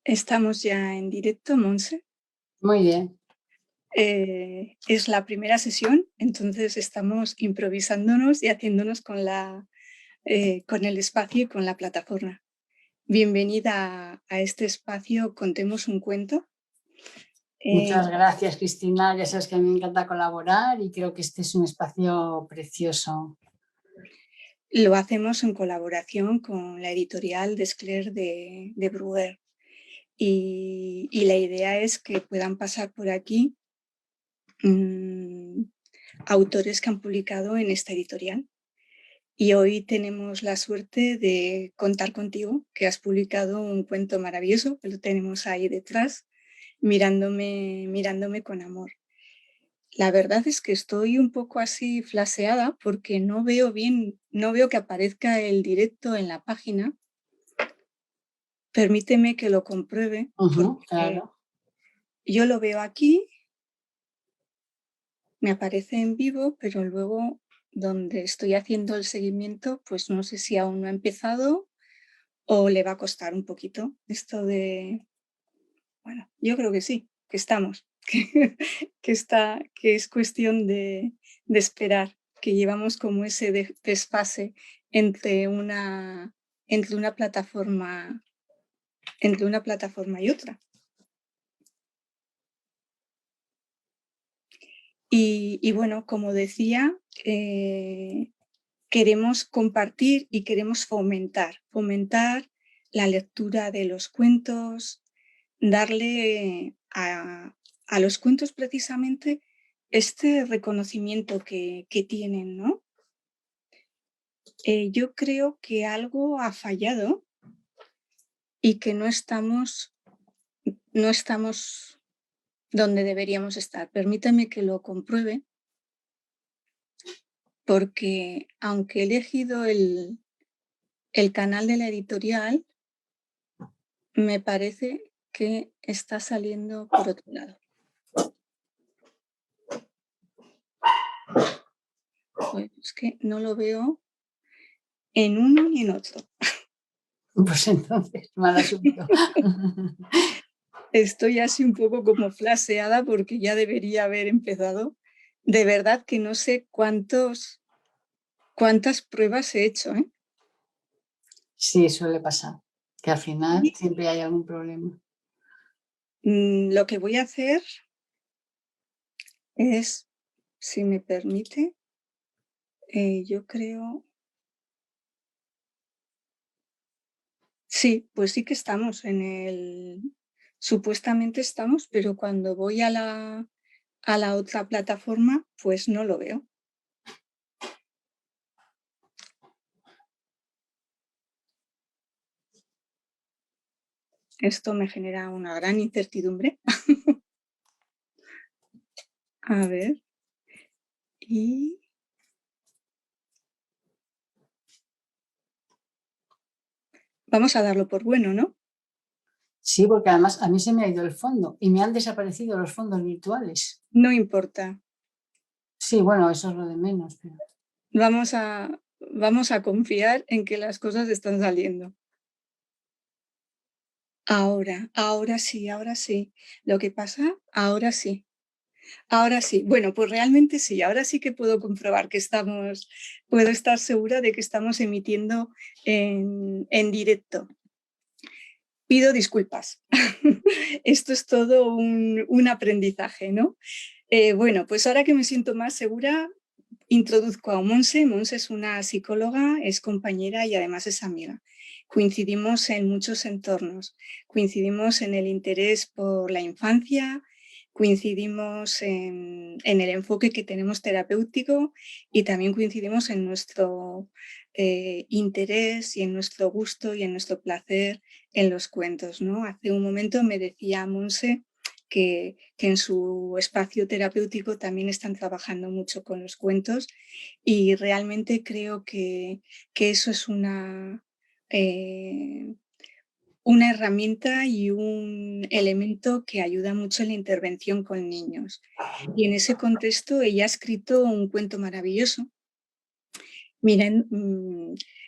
Estamos ya en directo, Monse. Muy bien. Es la primera sesión, entonces estamos improvisándonos y haciéndonos con el espacio y con la plataforma. Bienvenida a este espacio Contemos un cuento. Muchas gracias, Cristina. Ya sabes que a mí me encanta colaborar y creo que este es un espacio precioso. Lo hacemos en colaboración con la editorial Desclés de Bruguer. Y la idea es que puedan pasar por aquí autores que han publicado en esta editorial. Y hoy tenemos la suerte de contar contigo, que has publicado un cuento maravilloso, que lo tenemos ahí detrás, mirándome con amor. La verdad es que estoy un poco así flaseada porque no veo bien, no veo que aparezca el directo en la página. Permíteme que lo compruebe, porque claro. yo lo veo aquí, me aparece en vivo, pero luego donde estoy haciendo el seguimiento, pues no sé si aún no ha empezado o le va a costar un poquito esto de... Bueno, yo creo que sí, que estamos, que es cuestión de esperar, que llevamos como ese desfase entre una plataforma y otra. Y bueno, como decía, queremos compartir y queremos fomentar la lectura de los cuentos, darle a los cuentos precisamente este reconocimiento que tienen, ¿no? Yo creo que algo ha fallado y que no estamos donde deberíamos estar. Permítame que lo compruebe, porque aunque he elegido el canal de la editorial, me parece que está saliendo por otro lado. Pues es que no lo veo en uno ni en otro. Pues entonces, mal asunto. Estoy así un poco como flaseada porque ya debería haber empezado. De verdad que no sé cuántas pruebas he hecho, ¿eh? Sí, suele pasar, que al final siempre hay algún problema. Lo que voy a hacer es, si me permite, yo creo... Sí, pues sí que estamos supuestamente estamos, pero cuando voy a la otra plataforma, pues no lo veo. Esto me genera una gran incertidumbre. A ver. Y... Vamos a darlo por bueno, ¿no? Sí, porque además a mí se me ha ido el fondo y me han desaparecido los fondos virtuales. No importa. Sí, bueno, eso es lo de menos. Pero... Vamos a confiar en que las cosas están saliendo. Ahora sí. Lo que pasa, ahora sí. Bueno, pues realmente sí, ahora sí que puedo comprobar que puedo estar segura de que estamos emitiendo en directo. Pido disculpas. Esto es todo un aprendizaje, ¿no? Bueno, pues ahora que me siento más segura, introduzco a Monse. Monse es una psicóloga, es compañera y además es amiga. Coincidimos en muchos entornos. Coincidimos en el interés por la infancia, coincidimos en el enfoque que tenemos terapéutico y también coincidimos en nuestro interés y en nuestro gusto y en nuestro placer en los cuentos, ¿no? Hace un momento me decía Monse que en su espacio terapéutico también están trabajando mucho con los cuentos y realmente creo que eso es una herramienta y un elemento que ayuda mucho en la intervención con niños. Y en ese contexto ella ha escrito un cuento maravilloso. Miren,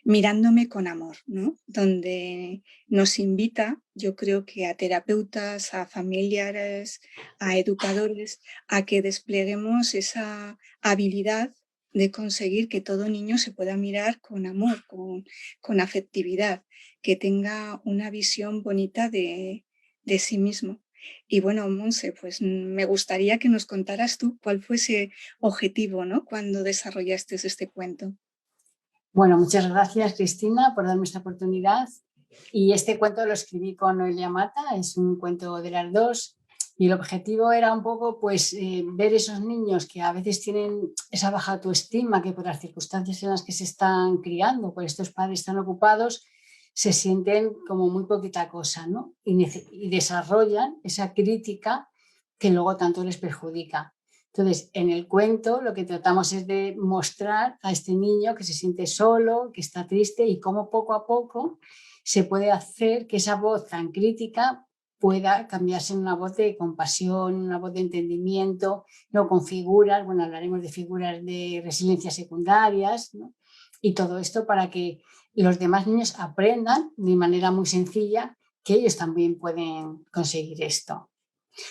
mirándome con amor, ¿no? Donde nos invita, yo creo que a terapeutas, a familiares, a educadores, a que despleguemos esa habilidad de conseguir que todo niño se pueda mirar con amor, con afectividad, que tenga una visión bonita de sí mismo. Y bueno, Monse, pues me gustaría que nos contaras tú cuál fue ese objetivo, ¿no? Cuando desarrollaste este cuento. Bueno, muchas gracias, Cristina, por darme esta oportunidad. Y este cuento lo escribí con Noelia Mata, es un cuento de las dos. Y el objetivo era un poco pues, ver esos niños que a veces tienen esa baja autoestima, que por las circunstancias en las que se están criando, por estos padres tan ocupados, se sienten como muy poquita cosa, ¿no? Y desarrollan esa crítica que luego tanto les perjudica. Entonces, en el cuento lo que tratamos es de mostrar a este niño que se siente solo, que está triste y cómo poco a poco se puede hacer que esa voz tan crítica pueda cambiarse en una voz de compasión, una voz de entendimiento, no con figuras, bueno, hablaremos de figuras de resiliencia secundarias, ¿no? Y todo esto para que los demás niños aprendan de manera muy sencilla que ellos también pueden conseguir esto.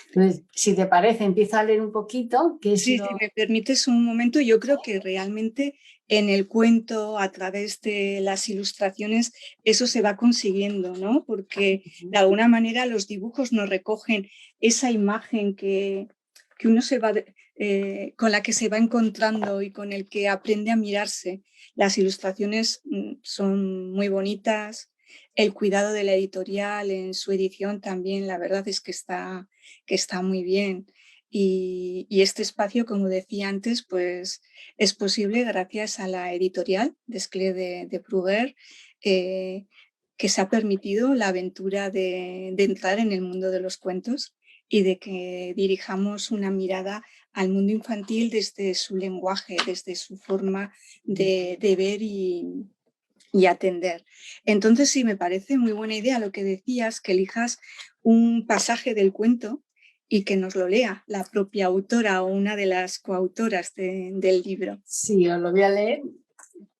Entonces, si te parece, empiezo a leer un poquito, qué es Sí, si me permites un momento, yo creo que realmente en el cuento, a través de las ilustraciones, eso se va consiguiendo, ¿no? Porque de alguna manera los dibujos nos recogen esa imagen que uno se va, con la que se va encontrando y con el que aprende a mirarse. Las ilustraciones son muy bonitas, el cuidado de la editorial en su edición también, la verdad es que está muy bien. Y este espacio, como decía antes, pues es posible gracias a la editorial Desclés de Bruguer, que se ha permitido la aventura de entrar en el mundo de los cuentos y de que dirijamos una mirada al mundo infantil desde su lenguaje, desde su forma de ver y atender. Entonces sí, me parece muy buena idea lo que decías, que elijas un pasaje del cuento y que nos lo lea la propia autora o una de las coautoras del libro. Sí, os lo voy a leer,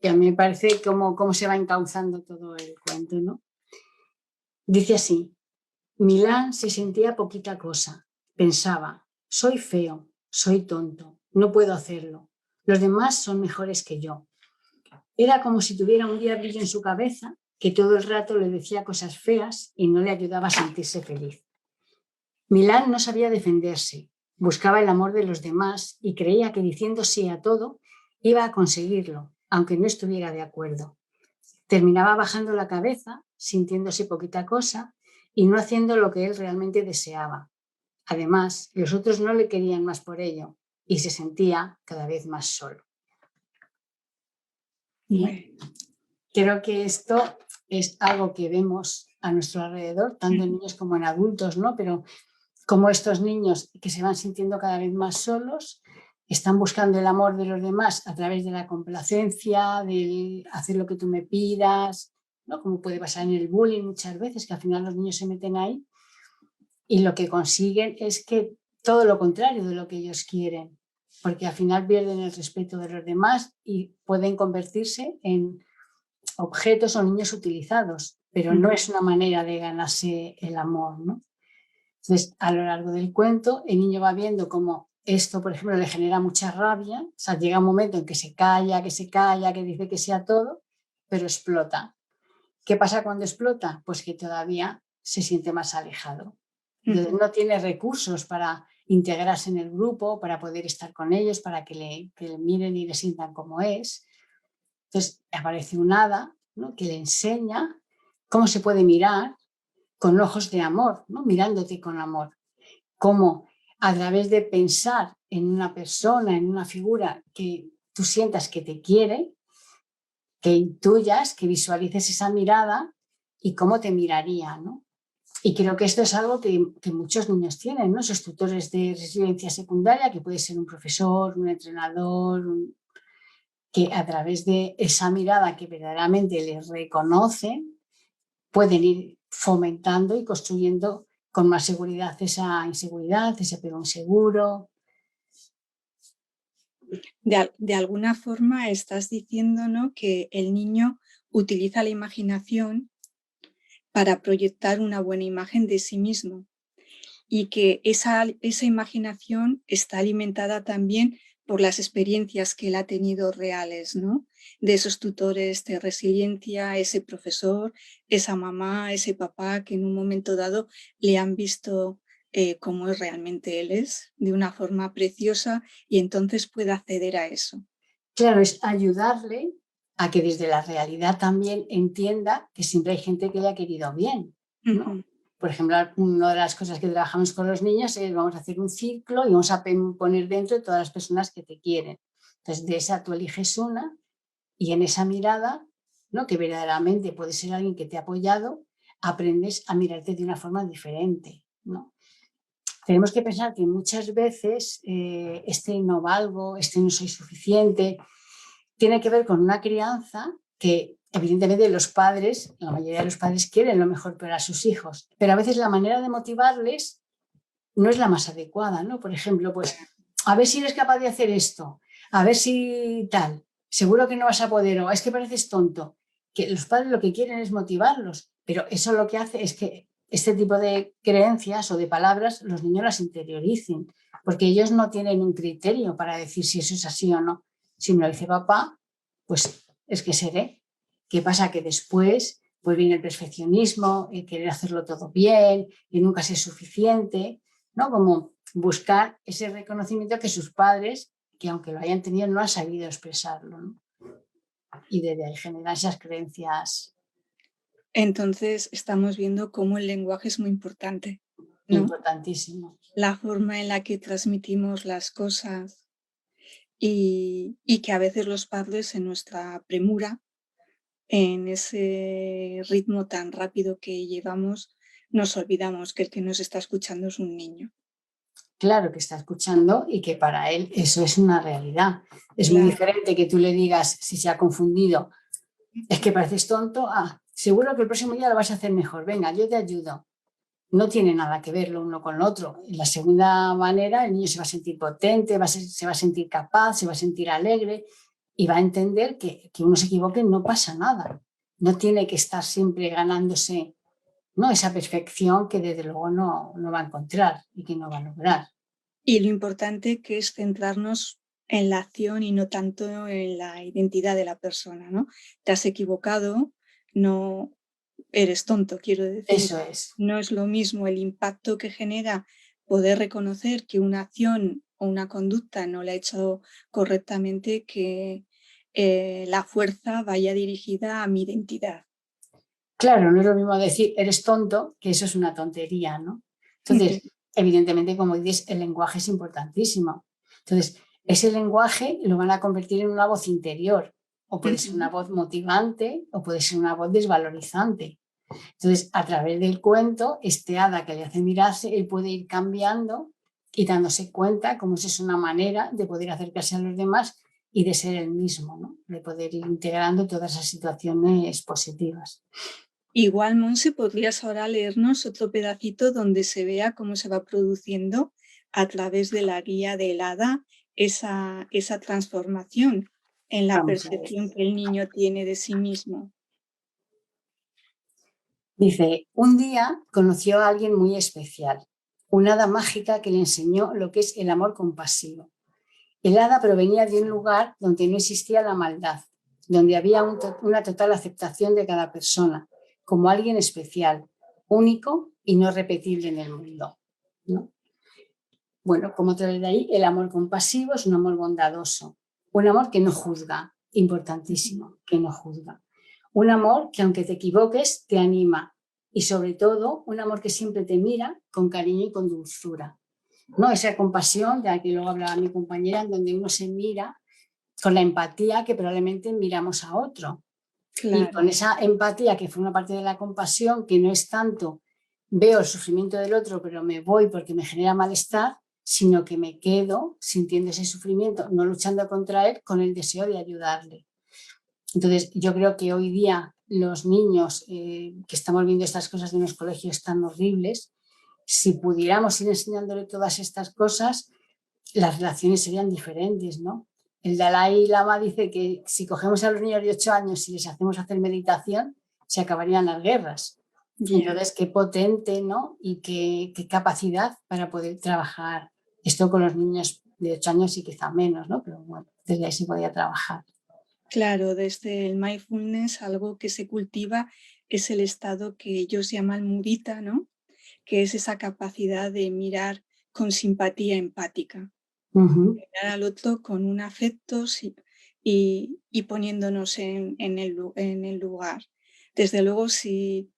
que a mí me parece cómo se va encauzando todo el cuento, ¿no? Dice así: Milán se sentía poquita cosa. Pensaba, soy feo, soy tonto, no puedo hacerlo. Los demás son mejores que yo. Era como si tuviera un diablillo en su cabeza que todo el rato le decía cosas feas y no le ayudaba a sentirse feliz. Milán no sabía defenderse, buscaba el amor de los demás y creía que diciendo sí a todo iba a conseguirlo, aunque no estuviera de acuerdo. Terminaba bajando la cabeza, sintiéndose poquita cosa y no haciendo lo que él realmente deseaba. Además, los otros no le querían más por ello y se sentía cada vez más solo. Bien. Creo que esto es algo que vemos a nuestro alrededor, tanto en niños como en adultos, ¿no? Pero como estos niños que se van sintiendo cada vez más solos, están buscando el amor de los demás a través de la complacencia, del hacer lo que tú me pidas, ¿no? Como puede pasar en el bullying muchas veces, que al final los niños se meten ahí y lo que consiguen es que todo lo contrario de lo que ellos quieren, porque al final pierden el respeto de los demás y pueden convertirse en objetos o niños utilizados, pero no es una manera de ganarse el amor, ¿no? Entonces, a lo largo del cuento, el niño va viendo cómo esto, por ejemplo, le genera mucha rabia, o sea, llega un momento en que se calla, que dice que sea todo, pero explota. ¿Qué pasa cuando explota? Pues que todavía se siente más alejado. Entonces, no tiene recursos para integrarse en el grupo, para poder estar con ellos, para que le miren y le sientan como es. Entonces, aparece un hada, ¿no?, que le enseña cómo se puede mirar con ojos de amor, ¿no?, mirándote con amor. Cómo a través de pensar en una persona, en una figura que tú sientas que te quiere, que intuyas, que visualices esa mirada y cómo te miraría, ¿no? Y creo que esto es algo que muchos niños tienen, ¿no? Esos tutores de resiliencia secundaria, que puede ser un profesor, un entrenador, que a través de esa mirada que verdaderamente les reconocen, pueden ir fomentando y construyendo con más seguridad esa inseguridad, ese apego inseguro. De alguna forma estás diciendo, ¿no?, que el niño utiliza la imaginación para proyectar una buena imagen de sí mismo y que esa imaginación está alimentada también por las experiencias que él ha tenido reales, ¿no? De esos tutores de resiliencia, ese profesor, esa mamá, ese papá que en un momento dado le han visto cómo es realmente él es, de una forma preciosa, y entonces puede acceder a eso. Claro, es ayudarle a que desde la realidad también entienda que siempre hay gente que le ha querido bien, ¿no? Ujú. Por ejemplo, una de las cosas que trabajamos con los niños es vamos a hacer un ciclo y vamos a poner dentro todas las personas que te quieren. Entonces, de esa tú eliges una y en esa mirada, ¿no? Que verdaderamente puede ser alguien que te ha apoyado, aprendes a mirarte de una forma diferente, ¿no? Tenemos que pensar que muchas veces este no valgo, este no soy suficiente, tiene que ver con una crianza que evidentemente los padres, la mayoría de los padres quieren lo mejor para sus hijos, pero a veces la manera de motivarles no es la más adecuada, ¿no? Por ejemplo, pues a ver si eres capaz de hacer esto, a ver si tal, seguro que no vas a poder o es que pareces tonto. Que los padres lo que quieren es motivarlos, pero eso lo que hace es que este tipo de creencias o de palabras los niños las interioricen, porque ellos no tienen un criterio para decir si eso es así o no. Si me lo dice papá, pues es que seré. ¿Qué pasa? Que después pues viene el perfeccionismo, el querer hacerlo todo bien, y nunca ser suficiente, ¿no? Como buscar ese reconocimiento que sus padres, que aunque lo hayan tenido, no han sabido expresarlo, ¿no? Y desde ahí generar esas creencias Entonces estamos viendo cómo el lenguaje es muy importante, ¿no? importantísimas. La forma en la que transmitimos las cosas y que a veces los padres en nuestra premura, en ese ritmo tan rápido que llevamos, nos olvidamos que el que nos está escuchando es un niño. Claro que está escuchando y que para él eso es una realidad. Es muy Claro. diferente que tú le digas, si se ha confundido, es que pareces tonto, seguro que el próximo día lo vas a hacer mejor, venga, yo te ayudo. No tiene nada que ver lo uno con lo otro. En la segunda manera, el niño se va a sentir potente, se va a sentir capaz, se va a sentir alegre y va a entender que uno se equivoque, no pasa nada. No tiene que estar siempre ganándose, ¿no? Esa perfección que desde luego no va a encontrar y que no va a lograr. Y lo importante que es centrarnos en la acción y no tanto en la identidad de la persona, ¿no? Te has equivocado, no eres tonto, quiero decir. Eso es. No es lo mismo el impacto que genera poder reconocer que una acción o una conducta no la he hecho correctamente, que la fuerza vaya dirigida a mi identidad. Claro, no es lo mismo decir eres tonto, que eso es una tontería, ¿no? Ujú. Entonces, evidentemente, como dices, el lenguaje es importantísimo. Entonces, ese lenguaje lo van a convertir en una voz interior, o puede ser una Ujú. voz motivante, o puede ser una voz desvalorizante. Entonces, a través del cuento, este hada que le hace mirarse, él puede ir cambiando y dándose cuenta cómo eso es una manera de poder acercarse a los demás y de ser el mismo, ¿no? De poder ir integrando todas esas situaciones positivas. Igual, Monse, podrías ahora leernos otro pedacito donde se vea cómo se va produciendo a través de la guía del hada esa transformación en la Vamos a ver. percepción que el niño tiene de sí mismo. Dice, un día conoció a alguien muy especial, una hada mágica que le enseñó lo que es el amor compasivo. El hada provenía de un lugar donde no existía la maldad, donde había una total aceptación de cada persona, como alguien especial, único y no repetible en el mundo, ¿no? Bueno, como te de ahí, el amor compasivo es un amor bondadoso, un amor que no juzga, Ujú. importantísimo, que no juzga. Un amor que aunque te equivoques, te anima y sobre todo un amor que siempre te mira con cariño y con dulzura. ¿No? Esa compasión de la que luego hablaba mi compañera, en donde uno se mira con la empatía que probablemente miramos a otro. Y Claro. con esa empatía que forma parte de la compasión, que no es tanto veo el sufrimiento del otro, pero me voy porque me genera malestar, sino que me quedo sintiendo ese sufrimiento, no luchando contra él, con el deseo de ayudarle. Entonces, yo creo que hoy día los niños que estamos viendo estas cosas de unos colegios tan horribles, si pudiéramos ir enseñándole todas estas cosas, las relaciones serían diferentes, ¿no? el Dalai Lama dice que si cogemos a los niños de 8 años y les hacemos hacer meditación, se acabarían las guerras. Ya. Entonces, qué potente, ¿no? Y qué capacidad para poder trabajar esto con los niños de 8 años y quizá menos, ¿no? Pero bueno, desde ahí se podía trabajar. Claro, desde el mindfulness algo que se cultiva es el estado que ellos llaman mudita, ¿no? Que es esa capacidad de mirar con simpatía empática, Uh-huh. mirar al otro con un afecto y poniéndonos en el lugar. Desde luego, si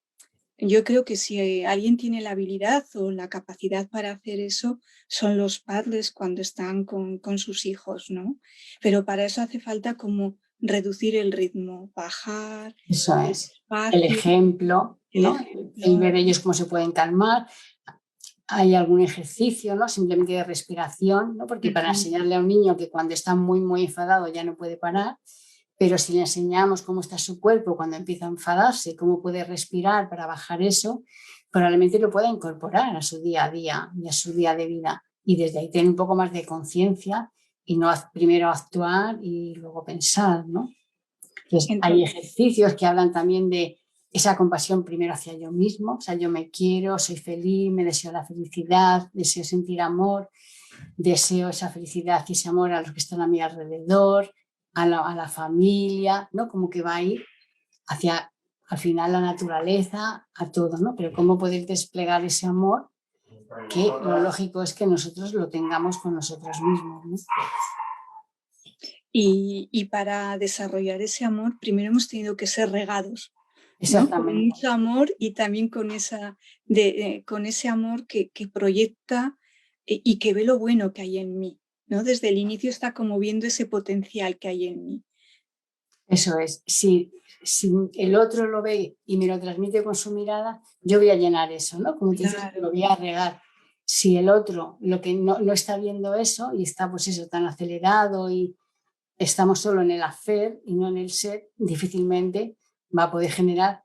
yo creo que si alguien tiene la habilidad o la capacidad para hacer eso, son los padres cuando están con sus hijos, ¿no? Pero para eso hace falta como reducir el ritmo, bajar Eso es. El despacio, ejemplo, el ¿no? El ejemplo. ver ellos cómo se pueden calmar. Hay algún ejercicio, ¿no? Simplemente de respiración, ¿no? Porque para Ujú. enseñarle a un niño que cuando está muy, muy enfadado ya no puede parar, pero si le enseñamos cómo está su cuerpo cuando empieza a enfadarse, cómo puede respirar para bajar eso, probablemente lo pueda incorporar a su día a día y a su día de vida. Y desde ahí tener un poco más de conciencia y no primero actuar y luego pensar, ¿no? Entonces, hay Entonces, ejercicios que hablan también de esa compasión primero hacia yo mismo, o sea, yo me quiero, soy feliz, me deseo la felicidad, deseo sentir amor, deseo esa felicidad y ese amor a los que están a mi alrededor, a la familia, ¿no? Como que va a ir hacia, al final, la naturaleza, a todo, ¿no? Pero cómo poder desplegar ese amor, que lo lógico es que nosotros lo tengamos con nosotros mismos, ¿no? y para desarrollar ese amor, primero hemos tenido que ser regados, ¿no? Con Exactamente. mucho amor y también con ese amor que proyecta y que ve lo bueno que hay en mí, ¿no? Desde el inicio está como viendo ese potencial que hay en mí. Eso es, si el otro lo ve y me lo transmite con su mirada, yo voy a llenar eso, ¿no? Como tú dices, Claro, lo voy a regar. Si el otro lo que no está viendo eso y está pues eso tan acelerado y estamos solo en el hacer y no en el ser, difícilmente va a poder generar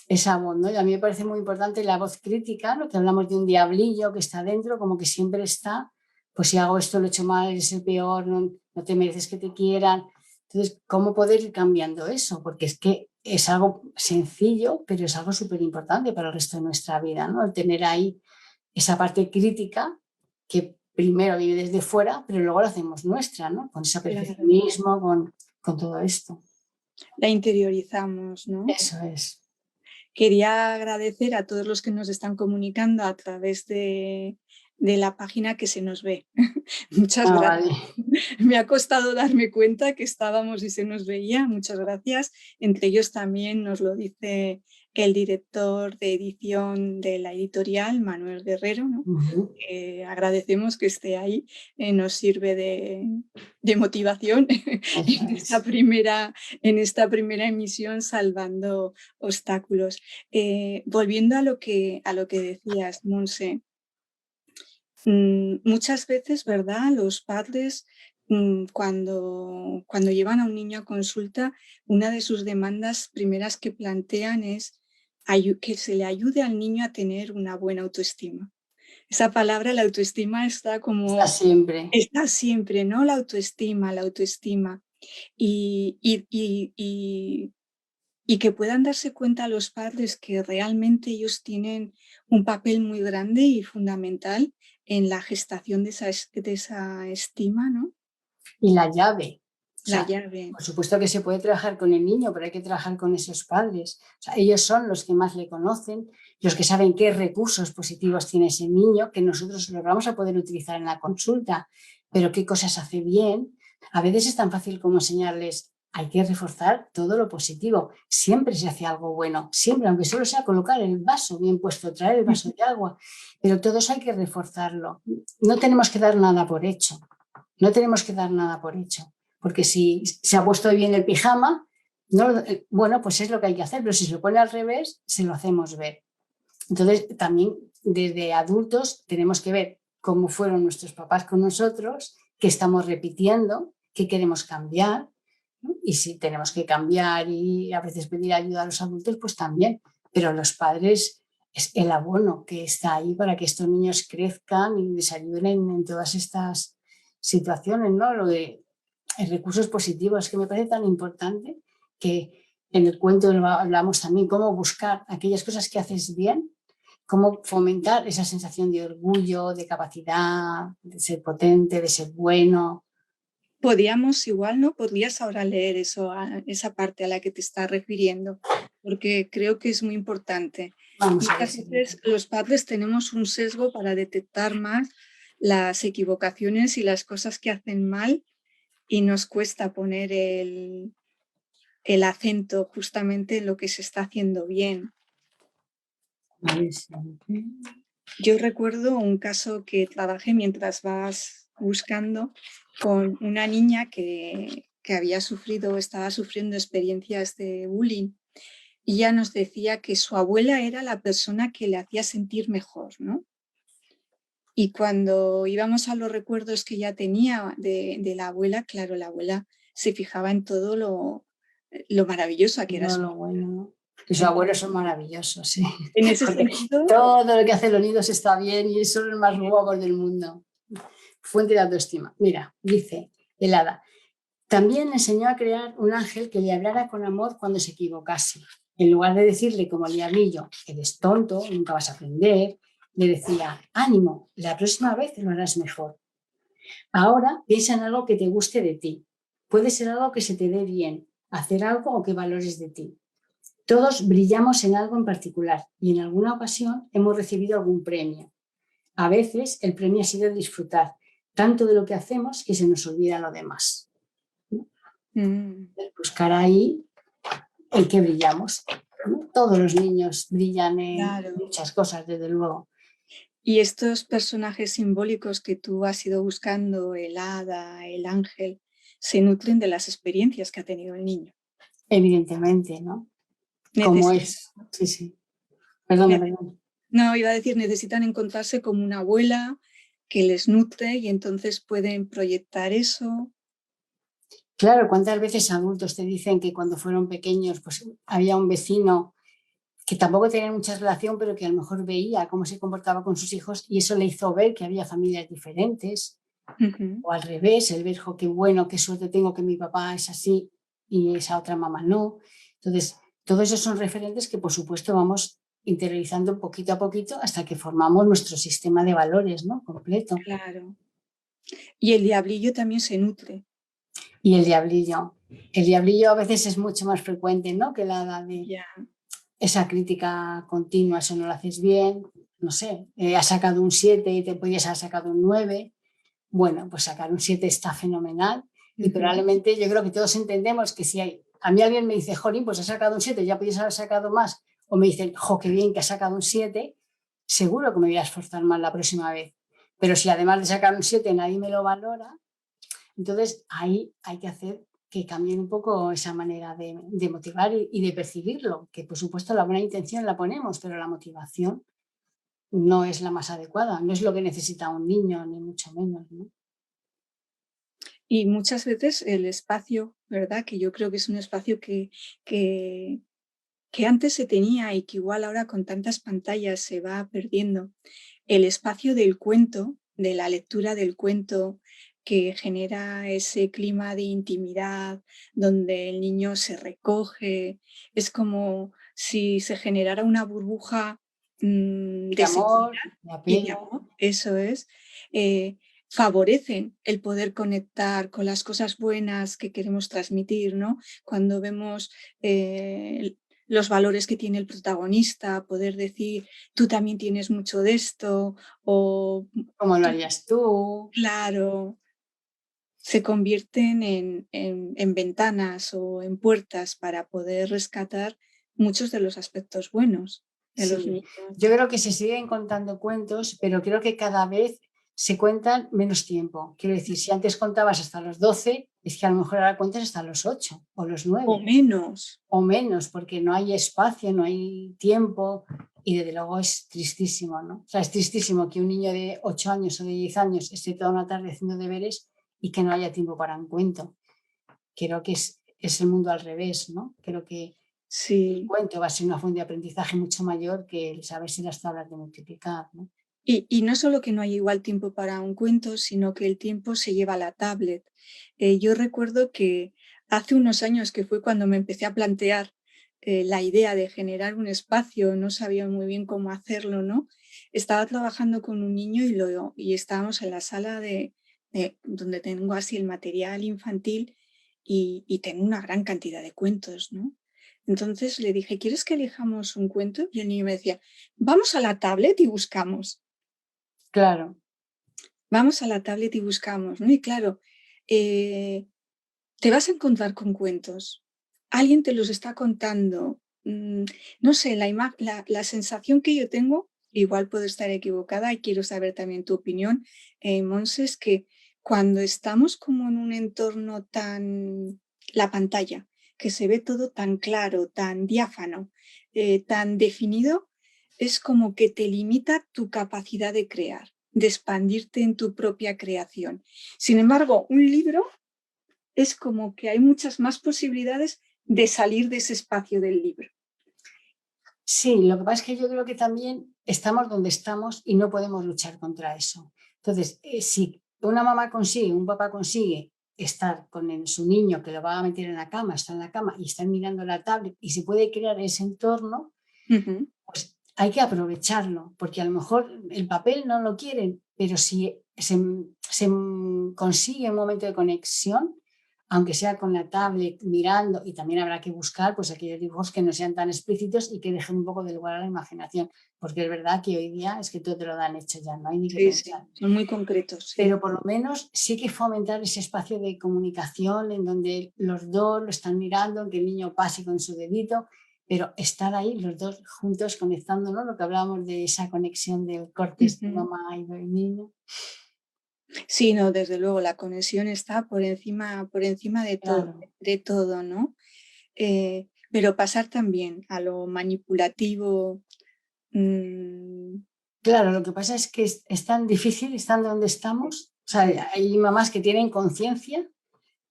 esa voz, ¿no? Y a mí me parece muy importante la voz crítica, ¿no? Que hablamos de un diablillo que está dentro, como que siempre está, pues si hago esto lo he hecho mal, eres el peor, no te mereces que te quieran. Entonces, ¿cómo poder ir cambiando eso? Porque es que es algo sencillo, pero es algo súper importante para el resto de nuestra vida, ¿no? El tener ahí esa parte crítica que primero vive desde fuera, pero luego la hacemos nuestra, ¿no? Con ese claro. perfeccionismo, con todo esto. La interiorizamos, ¿no? Eso es. Quería agradecer a todos los que nos están comunicando a través de la página que se nos ve. Muchas Ah, gracias. vale. Me ha costado darme cuenta que estábamos y se nos veía. Muchas gracias. Entre ellos también nos lo dice el director de edición de la editorial, Manuel Guerrero, ¿no? Uh-huh. Agradecemos que esté ahí, nos sirve de motivación Eso es. en esta primera emisión salvando obstáculos. Volviendo a lo que decías, Monse, muchas veces, ¿verdad? Los padres, cuando llevan a un niño a consulta, una de sus demandas primeras que plantean es que se le ayude al niño a tener una buena autoestima. Esa palabra, la autoestima, Está siempre. está siempre, ¿no? La autoestima, la autoestima. Y, y, y, y, y que puedan darse cuenta los padres que realmente ellos tienen un papel muy grande y fundamental en la gestación de esa estima, ¿no? Y la llave. O La sea, llave. por supuesto que se puede trabajar con el niño, pero hay que trabajar con esos padres. O sea, ellos son los que más le conocen, los que saben qué recursos positivos tiene ese niño, que nosotros los vamos a poder utilizar en la consulta, pero qué cosas hace bien. A veces es tan fácil como enseñarles, hay que reforzar todo lo positivo. Siempre se hace algo bueno, siempre, aunque solo sea colocar el vaso bien puesto, traer el vaso de agua, pero todo eso hay que reforzarlo. No tenemos que dar nada por hecho. No tenemos que dar nada por hecho, porque si se ha puesto bien el pijama, no, bueno, pues es lo que hay que hacer, pero si se lo pone al revés, se lo hacemos ver. Entonces, también desde adultos tenemos que ver cómo fueron nuestros papás con nosotros, qué estamos repitiendo, qué queremos cambiar, ¿no? Y si tenemos que cambiar y a veces pedir ayuda a los adultos, pues también. Pero los padres es el abono que está ahí para que estos niños crezcan y les ayuden en todas estas situaciones, ¿no? Lo de recursos positivos, que me parece tan importante que en el cuento hablamos también cómo buscar aquellas cosas que haces bien, cómo fomentar esa sensación de orgullo, de capacidad, de ser potente, de ser bueno. Podríamos igual, ¿no? Podrías ahora leer eso, esa parte a la que te estás refiriendo, porque creo que es muy importante. Vamos a ver Muchas si... veces los padres tenemos un sesgo para detectar más las equivocaciones y las cosas que hacen mal y nos cuesta poner el acento justamente en lo que se está haciendo bien. A ver si... Yo recuerdo un caso que trabajé mientras vas buscando con una niña que había sufrido, estaba sufriendo experiencias de bullying y ella nos decía que su abuela era la persona que le hacía sentir mejor, ¿no? Y cuando íbamos a los recuerdos que ella tenía de la abuela, claro, la abuela se fijaba en todo lo maravillosa que era No, su lo bueno, ¿no? Que sus abuela. abuelos son maravillosos, sí. En ese Porque sentido, todo lo que hacen los niños está bien y son los más guapos del mundo. Fuente de autoestima. Mira, dice el hada. También le enseñó a crear un ángel que le hablara con amor cuando se equivocase. En lugar de decirle como el diablillo, eres tonto, nunca vas a aprender, le decía, ánimo, la próxima vez lo harás mejor. Ahora piensa en algo que te guste de ti. Puede ser algo que se te dé bien, hacer algo o que valores de ti. Todos brillamos en algo en particular y en alguna ocasión hemos recibido algún premio. A veces el premio ha sido disfrutar tanto de lo que hacemos que se nos olvida lo demás. Buscar ahí en qué brillamos. ¿No? Todos los niños brillan en claro. muchas cosas, desde luego. Y estos personajes simbólicos que tú has ido buscando, el hada, el ángel, se nutren de las experiencias que ha tenido el niño. Evidentemente, ¿no? Como Necesitan, es. Sí, sí. Perdona, perdona. no, iba a decir, necesitan encontrarse como una abuela que les nutre y entonces pueden proyectar eso. Claro, ¿cuántas veces adultos te dicen que cuando fueron pequeños pues había un vecino que tampoco tenía mucha relación, pero que a lo mejor veía cómo se comportaba con sus hijos y eso le hizo ver que había familias diferentes? Ujú. O al revés, el ver, qué bueno, qué suerte tengo que mi papá es así y esa otra mamá no. Entonces, todos esos son referentes que, por supuesto, vamos interiorizando poquito a poquito hasta que formamos nuestro sistema de valores, ¿no? Completo. Claro. Y el diablillo también se nutre. Y el diablillo. El diablillo a veces es mucho más frecuente, ¿no? Que la de Ya. esa crítica continua, eso no lo haces bien, no sé, has sacado un 7 y te podías haber sacado un 9. Bueno, pues sacar un 7 está fenomenal y Ujú. probablemente yo creo que todos entendemos que si a mí alguien me dice, Jolín, pues has sacado un 7, ya podías haber sacado más, o me dicen, jo, qué bien que has sacado un 7, seguro que me voy a esforzar más la próxima vez. Pero si además de sacar un 7 nadie me lo valora, entonces ahí hay que hacer que cambien un poco esa manera de motivar y de percibirlo, que por supuesto la buena intención la ponemos, pero la motivación no es la más adecuada, no es lo que necesita un niño, ni mucho menos, ¿no? Y muchas veces el espacio, ¿verdad? Que yo creo que es un espacio que, que antes se tenía y que igual ahora con tantas pantallas se va perdiendo. El espacio del cuento, de la lectura del cuento, que genera ese clima de intimidad, donde el niño se recoge, es como si se generara una burbuja De de amor, seguridad de y de apego. amor, eso es. Favorecen el poder conectar con las cosas buenas que queremos transmitir, ¿no? Cuando vemos los valores que tiene el protagonista, poder decir, tú también tienes mucho de esto, o ¿Cómo lo tú, harías tú? claro, se convierten en ventanas o en puertas para poder rescatar muchos de los aspectos buenos de los Sí, niños. yo creo que se siguen contando cuentos, pero creo que cada vez se cuentan menos tiempo. Quiero decir, si antes contabas hasta los 12, es que a lo mejor ahora cuentas hasta los 8 o los O 9 menos. o menos, porque no hay espacio, no hay tiempo y desde luego es tristísimo, ¿no? O sea, es tristísimo que un niño de 8 años o de 10 años esté toda una tarde haciendo deberes y que no haya tiempo para un cuento. Creo que es el mundo al revés, ¿no? Creo que el Sí, cuento va a ser una fuente de aprendizaje mucho mayor que el saberse las tablas de multiplicar, ¿no? Y no solo que no hay igual tiempo para un cuento, sino que el tiempo se lleva a la tablet. Yo recuerdo que hace unos años, que fue cuando me empecé a plantear la idea de generar un espacio, no sabía muy bien cómo hacerlo, ¿no? Estaba trabajando con un niño y estábamos en la sala donde tengo así el material infantil y tengo una gran cantidad de cuentos, ¿no? Entonces le dije, ¿quieres que elijamos un cuento? Y el niño me decía, vamos a la tablet y buscamos. Claro. Vamos a la tablet y buscamos, ¿no? Y claro, eh, te vas a encontrar con cuentos. Alguien te los está contando. No sé, la sensación que yo tengo, igual puedo estar equivocada y quiero saber también tu opinión, Monse, es que cuando estamos como en un entorno la pantalla, que se ve todo tan claro, tan diáfano, tan definido, es como que te limita tu capacidad de crear, de expandirte en tu propia creación. Sin embargo, un libro es como que hay muchas más posibilidades de salir de ese espacio del libro. Sí, lo que pasa es que yo creo que también estamos donde estamos y no podemos luchar contra eso. Entonces, si una mamá consigue, un papá consigue estar con su niño que lo va a meter en la cama, está en la cama y están mirando la tablet y se puede crear ese entorno, Ujú. pues hay que aprovecharlo, porque a lo mejor el papel no lo quieren, pero si se consigue un momento de conexión, aunque sea con la tablet mirando, y también habrá que buscar pues aquellos dibujos que no sean tan explícitos y que dejen un poco de lugar a la imaginación, porque es verdad que hoy día es que todo te lo dan hecho ya, no hay ni que Sí, sí, pensar. son muy concretos, sí. Pero por lo menos sí que fomentar ese espacio de comunicación en donde los dos lo están mirando, que el niño pase con su dedito, pero estar ahí los dos juntos conectándonos, lo que hablábamos de esa conexión del cortes de Ujú. mamá y del niño. Sí, no, desde luego, la conexión está por encima Claro, de todo, ¿no? Pero pasar también a lo manipulativo. mm, claro, lo que pasa es que es tan difícil estando donde estamos. O sea, hay mamás que tienen conciencia,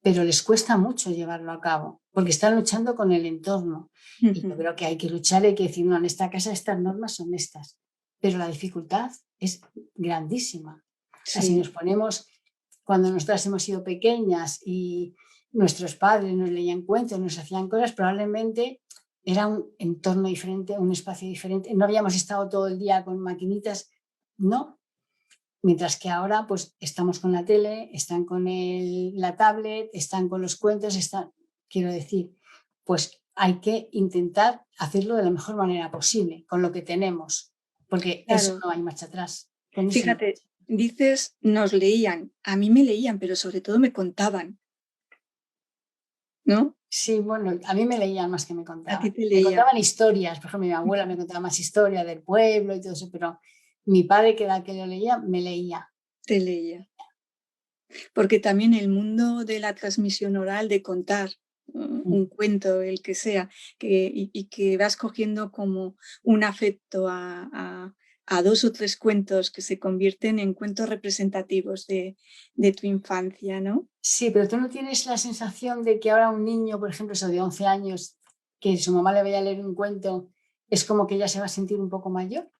pero les cuesta mucho llevarlo a cabo, porque están luchando con el entorno. Y yo ujú, creo que hay que luchar, hay que decir, no, en esta casa estas normas son estas, pero la dificultad es grandísima. O sea, si nos sí, ponemos, cuando nosotras hemos sido pequeñas y nuestros padres nos leían cuentos, nos hacían cosas, probablemente era un entorno diferente, un espacio diferente. No habíamos estado todo el día con maquinitas, no, mientras que ahora pues estamos con la tele, están con la tablet, están con los cuentos, quiero decir, pues hay que intentar hacerlo de la mejor manera posible, con lo que tenemos, porque eso claro. no hay marcha atrás. Con eso no. Fíjate, dices, nos leían, a mí me leían, pero sobre todo me contaban, ¿no? Sí, bueno, a mí me leían más que me A ti contaban. te Me leían, contaban historias, por ejemplo, mi abuela me contaba más historia del pueblo y todo eso, pero mi padre, que era el que lo leía, me leía. te leía. Porque también el mundo de la transmisión oral, de contar un cuento, el que sea, y que vas cogiendo como un afecto a 2 o 3 cuentos que se convierten en cuentos representativos de tu infancia, ¿no? Sí, pero tú no tienes la sensación de que ahora un niño, por ejemplo, eso de 11 años, que su mamá le vaya a leer un cuento, es como que ya se va a sentir un poco mayor,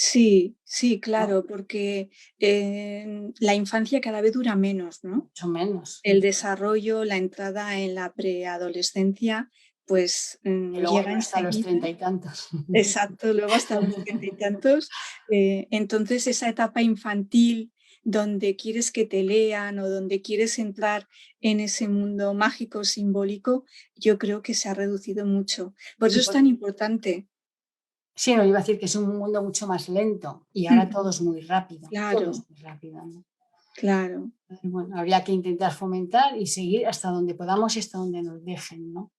Sí, sí, ¿no? claro, porque la infancia cada vez dura menos, ¿no? Mucho menos. El desarrollo, la entrada en la preadolescencia, pues Y luego llega ya hasta los enseguida. 30 y tantos. Exacto, luego hasta los 30 y tantos. Entonces, esa etapa infantil donde quieres que te lean o donde quieres entrar en ese mundo mágico, simbólico, yo creo que se ha reducido mucho. Por eso Y es tan importante. sí, no, iba a decir que es un mundo mucho más lento y ahora todo Ujú. es muy rápido, todo Claro, es muy rápido, ¿no? claro. Y bueno, habría que intentar fomentar y seguir hasta donde podamos y hasta donde nos dejen, ¿no?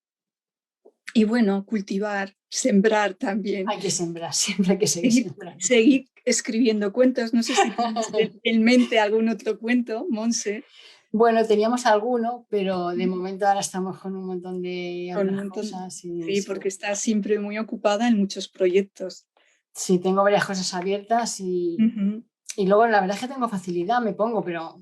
Y bueno, cultivar, sembrar también. Hay que sembrar, siempre hay que seguir Seguir, sembrando. seguir escribiendo cuentos. No sé si tienes en mente algún otro cuento, Monse, Bueno, teníamos alguno, pero de momento ahora estamos con un montón de con un otras montón. cosas y Sí, sí, porque estás siempre muy ocupada en muchos proyectos. sí, tengo varias cosas abiertas Ujú. y luego la verdad es que tengo facilidad, me pongo, pero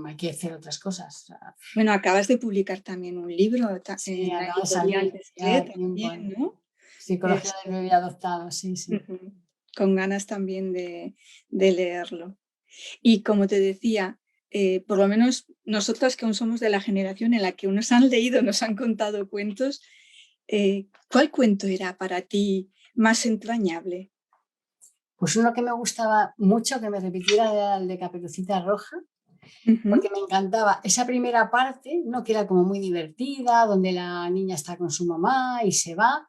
hay que hacer otras cosas. O sea, Bueno, acabas de publicar también un libro sí, en la acaba de editorial salir Desclé ya tiempo. también, ¿no? Psicología Es- del bebé adoptado, sí, sí. Ujú. con ganas también de leerlo. Y como te decía, por lo menos nosotras que aún somos de la generación en la que nos han leído, nos han contado cuentos, ¿cuál cuento era para ti más entrañable? Pues uno que me gustaba mucho que me repitiera era el de Caperucita Roja, Ujú. porque me encantaba esa primera parte, ¿no? Que era como muy divertida, donde la niña está con su mamá y se va.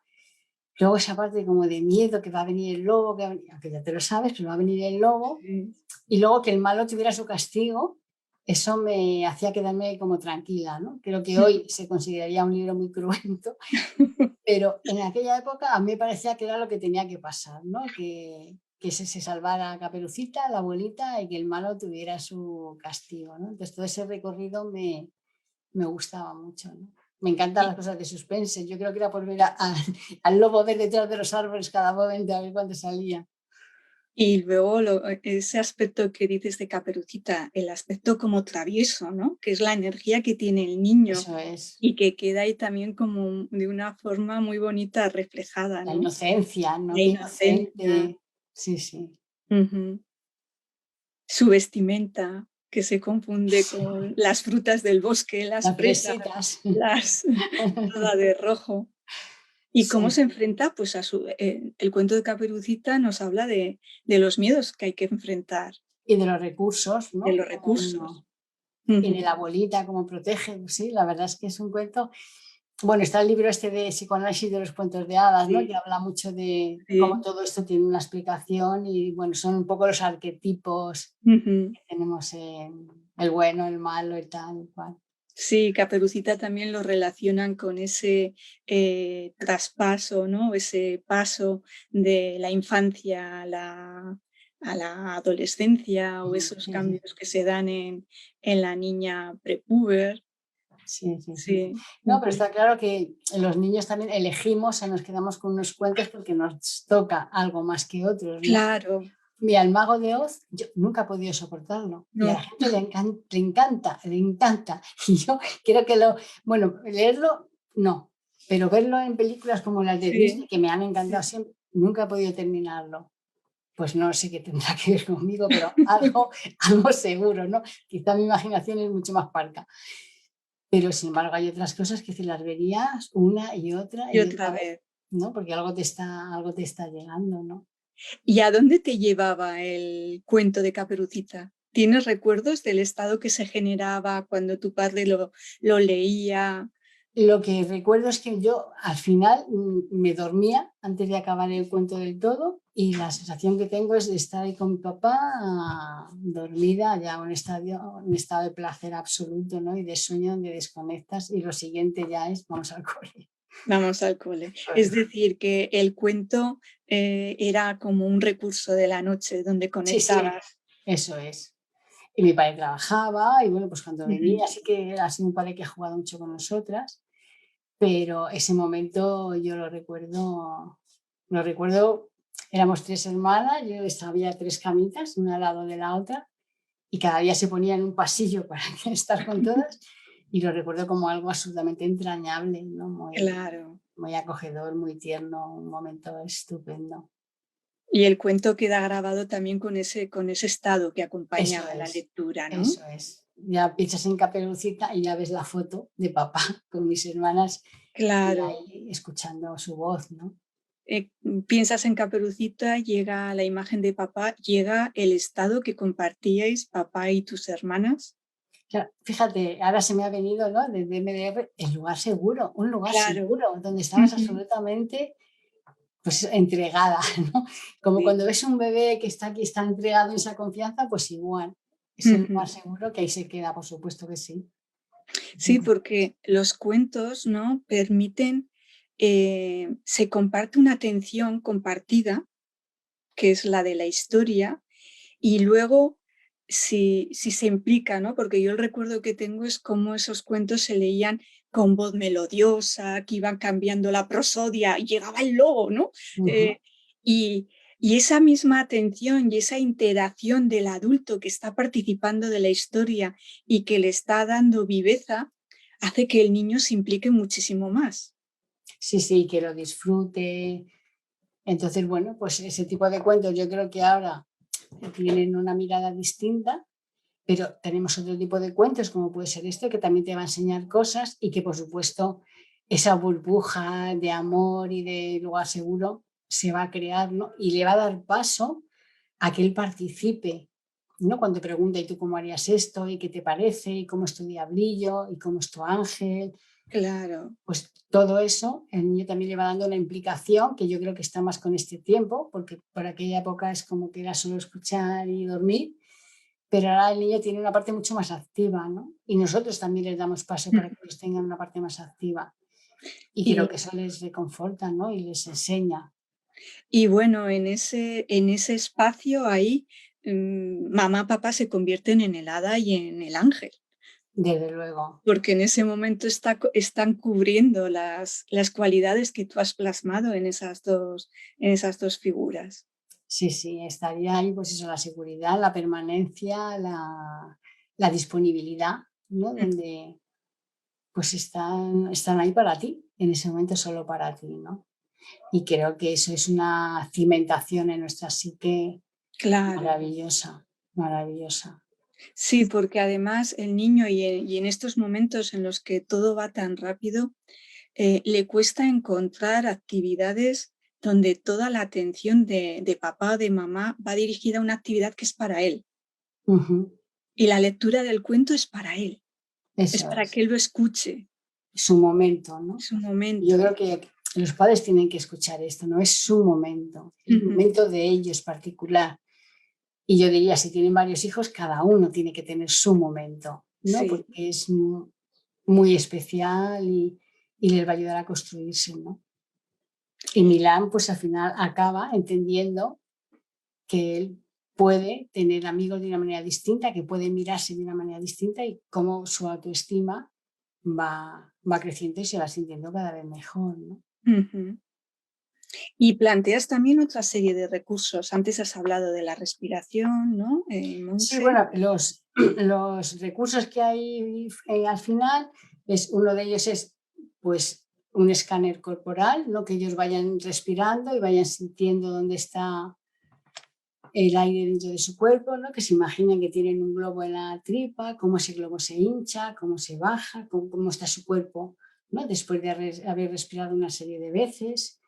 Luego esa parte como de miedo, que va a venir el lobo, aunque ya te lo sabes, pero va a venir el lobo. Sí. Y luego que el malo tuviera su castigo, eso me hacía quedarme como tranquila, ¿no? Creo que hoy se consideraría un libro muy cruento, pero en aquella época a mí me parecía que era lo que tenía que pasar, ¿no? Que se salvara Caperucita, la abuelita, y que el malo tuviera su castigo, ¿no? Entonces todo ese recorrido me gustaba mucho, ¿no? Me encantan Y, las cosas de suspense. Yo creo que era por ver al lobo ver detrás de los árboles cada momento a ver cuándo salía. y luego ese aspecto que dices de Caperucita, el aspecto como travieso, ¿no? Que es la energía que tiene el niño Eso es. y que queda ahí también como de una forma muy bonita reflejada, La ¿no? inocencia, ¿no? La Qué inocencia, inocente. Sí, sí. ujú. Su vestimenta, que se confunde con las frutas del bosque, las Las fresas, fresitas. las toda de rojo. Y cómo Sí, se sí. enfrenta, pues el cuento de Caperucita nos habla de los miedos que hay que enfrentar, Y de los recursos, de ¿no? los Como recursos. uno. Y de Ujú. la abuelita, cómo protege. Pues sí, la verdad es que es un cuento. Bueno, está el libro este de psicoanálisis de los cuentos de hadas, ¿no? Que Sí, habla mucho de cómo sí. todo esto tiene una explicación y, bueno, son un poco los arquetipos Ujú. que tenemos en el bueno, el malo, el tal, el cual. Sí, Caperucita también lo relacionan con ese traspaso, ¿no? Ese paso de la infancia a la adolescencia o esos Sí, sí. cambios que se dan en la niña prepúber. Sí, sí, sí. Sí. No, pero Ujú. está claro que los niños también elegimos, o sea, nos quedamos con unos cuentos porque nos toca algo más que otros, ¿no? Claro, Mira, el Mago de Oz, yo nunca he podido soportarlo y a la no. gente le encanta, le encanta. Y yo creo que bueno, leerlo no, pero verlo en películas como las de Sí, Disney, que me han encantado sí. siempre, nunca he podido terminarlo. Pues no sé qué tendrá que ver conmigo, pero algo, algo seguro, ¿no? Quizá mi imaginación es mucho más parca. Pero sin embargo hay otras cosas que si las verías Y y otra otra vez, vez. ¿no? Porque algo te está llegando, ¿no? ¿Y a dónde te llevaba el cuento de Caperucita? ¿Tienes recuerdos del estado que se generaba cuando tu padre lo leía? Lo que recuerdo es que yo al final me dormía antes de acabar el cuento del todo y la sensación que tengo es de estar ahí con mi papá dormida, ya un estado de placer absoluto, ¿no? Y de sueño donde desconectas y lo siguiente ya es vamos al cole. Vamos al cole. Es decir, que el cuento era como un recurso de la noche donde Sí, sí, conectabas. eso es. Y mi padre trabajaba y bueno, pues cuando Ujú. venía, sí que ha sido un padre que ha jugado mucho con nosotras, pero ese momento yo lo recuerdo, éramos tres hermanas, había tres camitas, una al lado de la otra, y cada día se ponía en un pasillo para estar con todas, y lo recuerdo como algo absolutamente entrañable, ¿no? Claro. Muy acogedor, muy tierno, un momento estupendo. Y el cuento queda grabado también con ese estado que Eso acompañaba la es, lectura, ¿no? eso es. Ya piensas en Caperucita y ya ves la foto de papá con mis hermanas y Claro. ahí escuchando su voz, ¿no? Piensas en Caperucita, llega la imagen de papá, llega el estado que compartíais papá y tus hermanas. Claro, fíjate, ahora se me ha venido, ¿no? Desde MDR, el lugar seguro, un lugar Claro. seguro, donde estabas Ujú. absolutamente pues, entregada, ¿no? Como Sí. cuando ves un bebé que está aquí, está entregado en esa confianza, pues igual, es el lugar Ujú. seguro que ahí se queda, por supuesto que sí. Sí, porque los cuentos, ¿no? Permiten, se comparte una atención compartida, que es la de la historia, y luego si se implica, ¿no? Porque yo el recuerdo que tengo es cómo esos cuentos se leían con voz melodiosa, que iban cambiando la prosodia, y llegaba el lobo, ¿no? Ujú. Eh, y, y esa misma atención y esa interacción del adulto que está participando de la historia y que le está dando viveza, hace que el niño se implique muchísimo más. Sí, sí, que lo disfrute. Entonces, bueno, pues ese tipo de cuentos yo creo que ahora tienen una mirada distinta, pero tenemos otro tipo de cuentos, como puede ser este, que también te va a enseñar cosas y que, por supuesto, esa burbuja de amor y de lugar seguro se va a crear, ¿no? Y le va a dar paso a que él participe, ¿no? Cuando pregunta, ¿y tú cómo harías esto? ¿Y qué te parece? ¿Y cómo es tu diablillo? ¿Y cómo es tu ángel? Claro, Pues todo eso, el niño también le va dando una implicación que yo creo que está más con este tiempo, porque por aquella época es como que era solo escuchar y dormir, pero ahora el niño tiene una parte mucho más activa, ¿no? Y nosotros también les damos paso para que ujú. ellos tengan una parte más activa. Y creo Y que eso les reconforta, ¿no? Y les enseña, y bueno, en ese espacio ahí, mamá, papá se convierten en el hada y en el ángel, desde luego. porque en ese momento están cubriendo las cualidades que tú has plasmado en esas 2 figuras. Sí, sí, estaría ahí, pues eso, la seguridad, la permanencia, la disponibilidad, ¿no? Mm, Donde pues están ahí para ti, en ese momento solo para ti, ¿no? Y creo que eso es una cimentación en nuestra psique claro. maravillosa, maravillosa. Sí, porque además el niño y en estos momentos en los que todo va tan rápido, le cuesta encontrar actividades donde toda la atención de papá o de mamá va dirigida a una actividad que es para él. Ujú, Y la lectura del cuento es para él, es eso para es, que él lo escuche, su momento, ¿no? es un Yo momento. creo que los padres tienen que escuchar esto, ¿no? Es su momento, el Ujú. momento de ellos particular. Y yo diría, si tienen varios hijos, cada uno tiene que tener su momento, ¿no? Sí, Porque es muy especial y les va a ayudar a construirse, ¿no? Y Milán, pues al final acaba entendiendo que él puede tener amigos de una manera distinta, que puede mirarse de una manera distinta y cómo su autoestima va creciendo y se va sintiendo cada vez mejor, ¿no? ujú. Y planteas también otra serie de recursos. Antes has hablado de la respiración, ¿no? Sí, Monse. bueno, los recursos que hay al final, uno de ellos es pues un escáner corporal, ¿no? Que ellos vayan respirando y vayan sintiendo dónde está el aire dentro de su cuerpo, ¿no? Que se imaginen que tienen un globo en la tripa, cómo ese globo se hincha, cómo se baja, cómo está su cuerpo, ¿no? Después de haber respirado una serie de veces.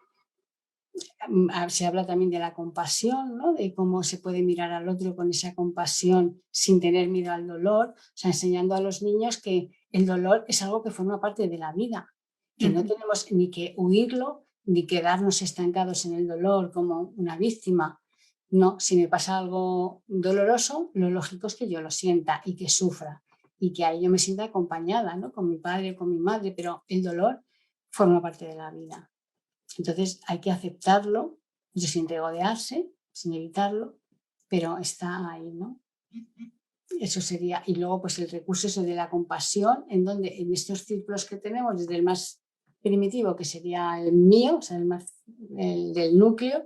Se habla también de la compasión, ¿no? De cómo se puede mirar al otro con esa compasión sin tener miedo al dolor, o sea, enseñando a los niños que el dolor es algo que forma parte de la vida, que no Ujú, tenemos ni que huirlo ni quedarnos estancados en el dolor como una víctima. No, si me pasa algo doloroso, lo lógico es que yo lo sienta y que sufra y que ahí yo me sienta acompañada, ¿no? Con mi padre, con mi madre, pero el dolor forma parte de la vida. Entonces hay que aceptarlo, yo sin regodearse, sin evitarlo, pero está ahí, ¿no? Eso sería. Y luego, pues el recurso eso de la compasión, en donde en estos círculos que tenemos, desde el más primitivo, que sería el mío, o sea, el del núcleo,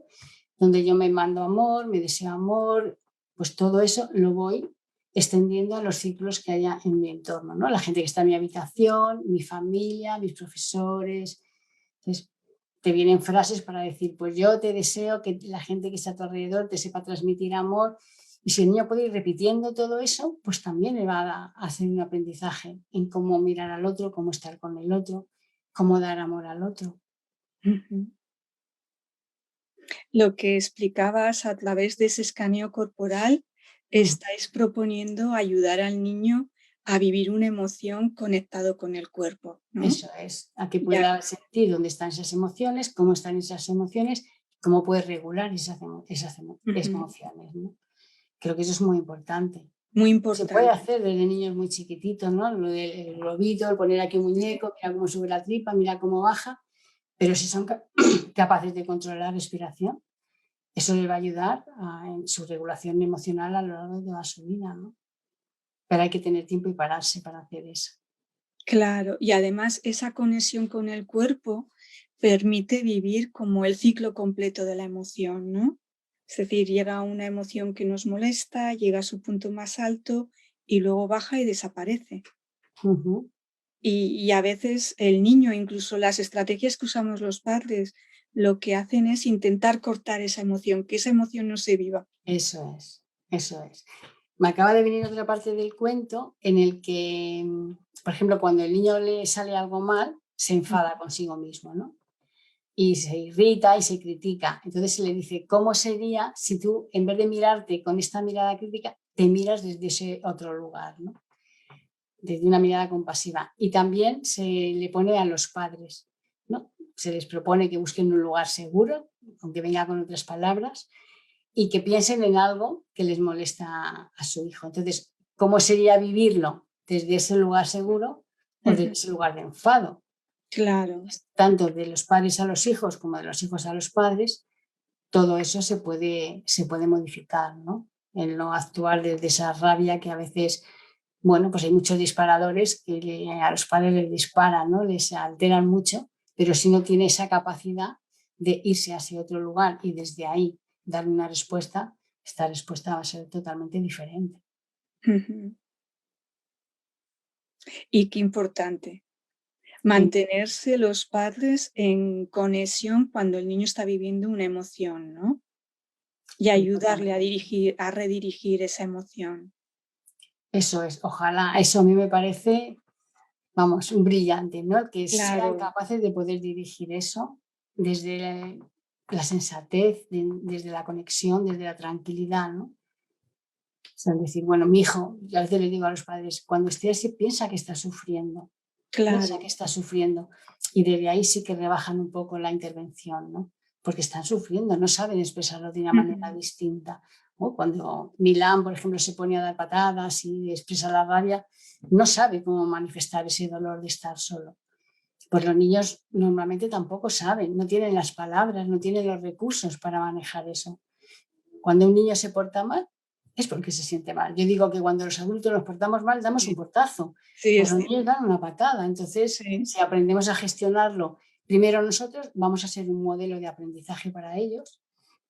donde yo me mando amor, me deseo amor, pues todo eso lo voy extendiendo a los círculos que haya en mi entorno, ¿no? La gente que está en mi habitación, mi familia, mis profesores. Entonces, te vienen frases para decir, pues yo te deseo que la gente que está a tu alrededor te sepa transmitir amor. Y si el niño puede ir repitiendo todo eso, pues también le va a hacer un aprendizaje en cómo mirar al otro, cómo estar con el otro, cómo dar amor al otro. ujú. Lo que explicabas a través de ese escaneo corporal, Mm. estáis proponiendo ayudar al niño a vivir una emoción conectado con el cuerpo, ¿no? Eso es, a que Ya, pueda sentir dónde están esas emociones, cómo están esas emociones, cómo puede regular esas ujú. emociones, ¿no? Creo que eso es muy importante. Muy Se puede importante. hacer desde niños muy chiquititos, ¿no? Lo del globito, el poner aquí un muñeco, mira cómo sube la tripa, mira cómo baja, pero si son capaces de controlar la respiración, eso les va a ayudar en su regulación emocional a lo largo de toda su vida, ¿no? Pero hay que tener tiempo y pararse para hacer eso. Claro, y además esa conexión con el cuerpo permite vivir como el ciclo completo de la emoción, ¿no? Es decir, llega una emoción que nos molesta, llega a su punto más alto y luego baja y desaparece. Ujú, Y a veces el niño, incluso las estrategias que usamos los padres lo que hacen es intentar cortar esa emoción, que esa emoción no se viva. Eso es, eso es. Me acaba de venir otra parte del cuento en el que, por ejemplo, cuando el niño le sale algo mal, se enfada consigo mismo, ¿no? Y se irrita y se critica. Entonces se le dice, ¿cómo sería si tú, en vez de mirarte con esta mirada crítica, te miras desde ese otro lugar, ¿no? Desde una mirada compasiva? Y también se le pone a los padres, ¿no? Se les propone que busquen un lugar seguro, aunque venga con otras palabras, y que piensen en algo que les molesta a su hijo. Entonces, ¿cómo sería vivirlo desde ese lugar seguro o desde ese lugar de enfado? Claro. Tanto de los padres a los hijos como de los hijos a los padres, todo eso se puede modificar, ¿no? El no actuar desde esa rabia que a veces, bueno, pues hay muchos disparadores que a los padres les disparan, ¿no? Les alteran mucho, pero si no tiene esa capacidad de irse hacia otro lugar y desde ahí darle una respuesta, esta respuesta va a ser totalmente diferente. Y qué importante, mantenerse los padres en conexión cuando el niño está viviendo una emoción, ¿no? Y ayudarle a redirigir esa emoción. Eso es, ojalá, eso a mí me parece, vamos, un brillante, ¿no? Que sean Claro. capaces de poder dirigir eso desde la sensatez, desde la conexión, desde la tranquilidad, ¿no? O sea, decir, bueno, mi hijo, yo a veces le digo a los padres, cuando esté así, piensa que Claro. está sufriendo. Y desde ahí sí que rebajan un poco la intervención, ¿no? Porque están sufriendo, no saben expresarlo de una manera Ujú. distinta, ¿no? Cuando Milán, por ejemplo, se pone a dar patadas y expresa la rabia, no sabe cómo manifestar ese dolor de estar solo. Pues los niños normalmente tampoco saben, no tienen las palabras, no tienen los recursos para manejar eso. Cuando un niño se porta mal, es porque se siente mal. Yo digo que cuando los adultos nos portamos mal, damos un Sí, portazo, sí, pues es los cierto. niños dan una patada. Entonces, Sí. si aprendemos a gestionarlo primero nosotros, vamos a ser un modelo de aprendizaje para ellos,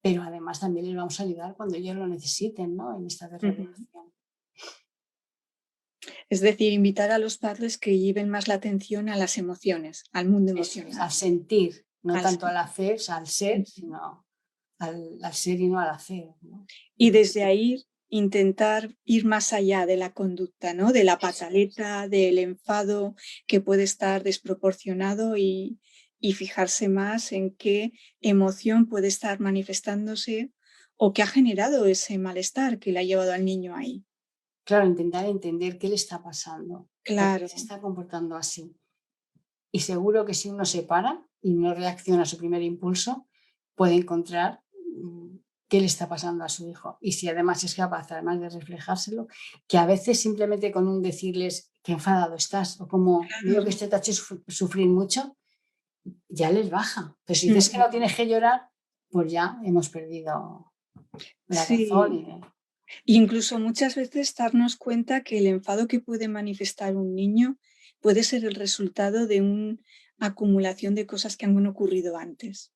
pero además también les vamos a ayudar cuando ellos lo necesiten, ¿no? En esta Ujú. desregulación. Es decir, invitar a los padres que lleven más la atención a las emociones, al mundo Eso es, emocional. al sentir, no Al tanto ser. al hacer, o sea, al ser, Ujú. sino al ser y no al hacer, ¿no? Y desde ahí intentar ir más allá de la conducta, ¿no? De la Eso es. pataleta, del enfado que puede estar desproporcionado y fijarse más en qué emoción puede estar manifestándose o qué ha generado ese malestar que le ha llevado al niño ahí. Claro, intentar entender qué le está pasando, por qué Claro. se está comportando así. Y seguro que si uno se para y no reacciona a su primer impulso, puede encontrar qué le está pasando a su hijo. Y si además es capaz, además de reflejárselo, que a veces simplemente con un decirles qué enfadado estás o como veo que Claro. este te ha hecho sufrir mucho, ya les baja. Pero si dices que Ujú. no tienes que llorar, pues ya hemos perdido la razón. Sí. Incluso muchas veces darnos cuenta que el enfado que puede manifestar un niño puede ser el resultado de una acumulación de cosas que han ocurrido antes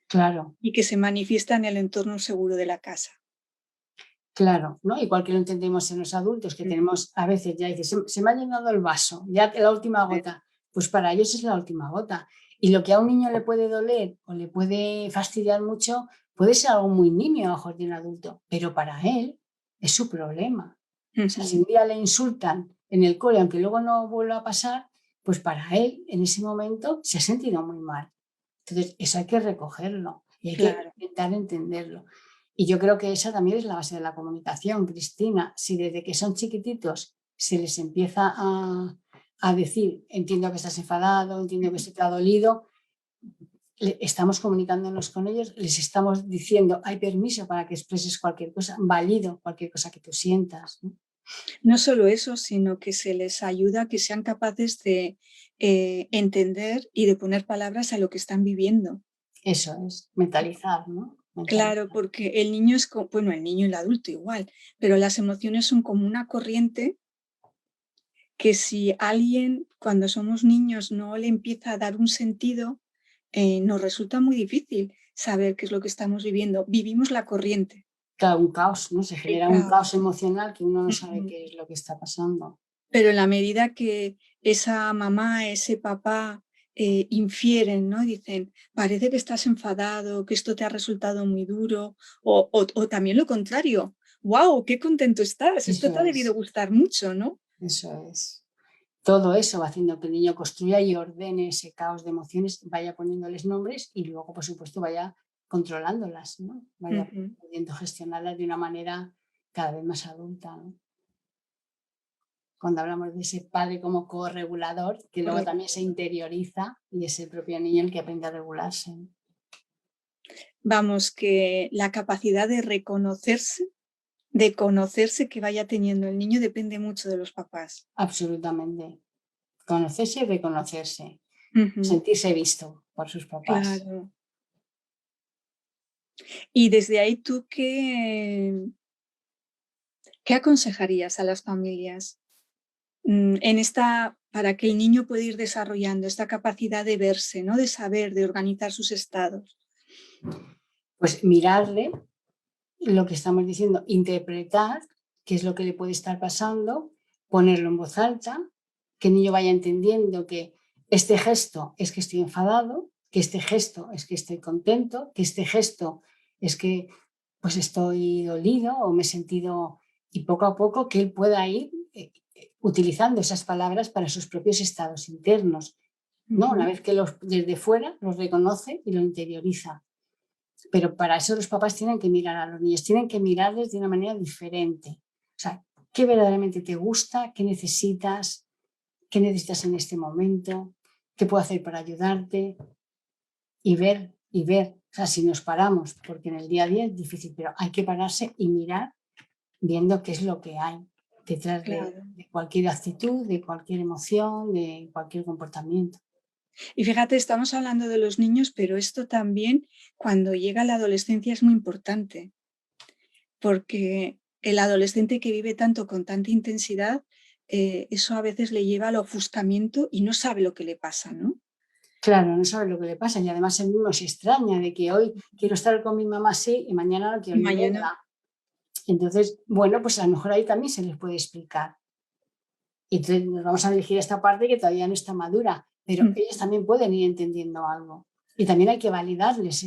Claro, y que se manifiesta en el entorno seguro de la casa. claro, ¿no? Igual que lo entendemos en los adultos, que Ujú. tenemos a veces ya dices, se me ha llenado el vaso, ya la última gota. Pues para ellos es la última gota. Y lo que a un niño le puede doler o le puede fastidiar mucho, puede ser algo muy nimio a ojos de un adulto, pero para él es su problema. O sea, si Ujú. un día le insultan en el cole, aunque luego no vuelva a pasar, pues para él en ese momento se ha sentido muy mal. Entonces, eso hay que recogerlo y hay que Claro. intentar entenderlo. Y yo creo que esa también es la base de la comunicación, Cristina. Si desde que son chiquititos se les empieza a decir, entiendo que estás enfadado, entiendo que Ujú. se te ha dolido, estamos comunicándonos con ellos, les estamos diciendo, hay permiso para que expreses cualquier cosa, válido cualquier cosa que tú sientas, ¿no? No solo eso, sino que se les ayuda a que sean capaces de entender y de poner palabras a lo que están viviendo. Eso es, mentalizar, ¿no? Claro, Mentalizar. porque el niño es, bueno, el niño y el adulto igual, pero las emociones son como una corriente que si alguien cuando somos niños no le empieza a dar un sentido, nos resulta muy difícil saber qué es lo que estamos viviendo. Vivimos la corriente. Claro, un caos, ¿no? Se El genera un caos. caos emocional que uno no sabe Ujú. qué es lo que está pasando. Pero en la medida que esa mamá, ese papá infieren, ¿no? Dicen, parece que estás enfadado, que esto te ha resultado muy duro, o también lo contrario, wow, qué contento estás, esto te ha debido es, gustar mucho, ¿no? eso es. Todo eso va haciendo que el niño construya y ordene ese caos de emociones, vaya poniéndoles nombres y luego, por supuesto, vaya controlándolas, ¿no? Vaya Ujú, pudiendo gestionarlas de una manera cada vez más adulta, ¿no? Cuando hablamos de ese padre como co-regulador, que luego correcto. también se interioriza y es el propio niño el que aprende a regularse, ¿no? Vamos, que la capacidad de conocerse que vaya teniendo el niño depende mucho de los papás. Absolutamente. Conocerse y reconocerse, Ujú, sentirse visto por sus papás. claro. Y desde ahí, ¿tú qué aconsejarías a las familias? En esta para que el niño pueda ir desarrollando esta capacidad de verse, ¿no? De saber, de organizar sus estados. Pues mirarle lo que estamos diciendo, interpretar qué es lo que le puede estar pasando, ponerlo en voz alta, que el niño vaya entendiendo que este gesto es que estoy enfadado, que este gesto es que estoy contento, que este gesto es que pues estoy dolido o me he sentido y poco a poco que él pueda ir utilizando esas palabras para sus propios estados internos, ¿no? Una Ujú, vez que desde fuera los reconoce y lo interioriza. Pero para eso los papás tienen que mirar a los niños, tienen que mirarles de una manera diferente. O sea, ¿qué verdaderamente te gusta? ¿Qué necesitas? ¿Qué necesitas en este momento? ¿Qué puedo hacer para ayudarte? Y ver, y ver. O sea, si nos paramos, porque en el día a día es difícil, pero hay que pararse y mirar viendo qué es lo que hay detrás claro. de cualquier actitud, de cualquier emoción, de cualquier comportamiento. Y fíjate, estamos hablando de los niños, pero esto también cuando llega la adolescencia es muy importante, porque el adolescente que vive tanto con tanta intensidad, eso a veces le lleva al ofuscamiento y no sabe lo que le pasa, ¿no? Claro, no sabe lo que le pasa y además él mismo se extraña de que hoy quiero estar con mi mamá así y mañana no quiero Y ni mañana, verla. Entonces, bueno, pues a lo mejor ahí también se les puede explicar. Y entonces nos vamos a dirigir a esta parte que todavía no está madura, pero mm, ellos también pueden ir entendiendo algo. Y también hay que validarles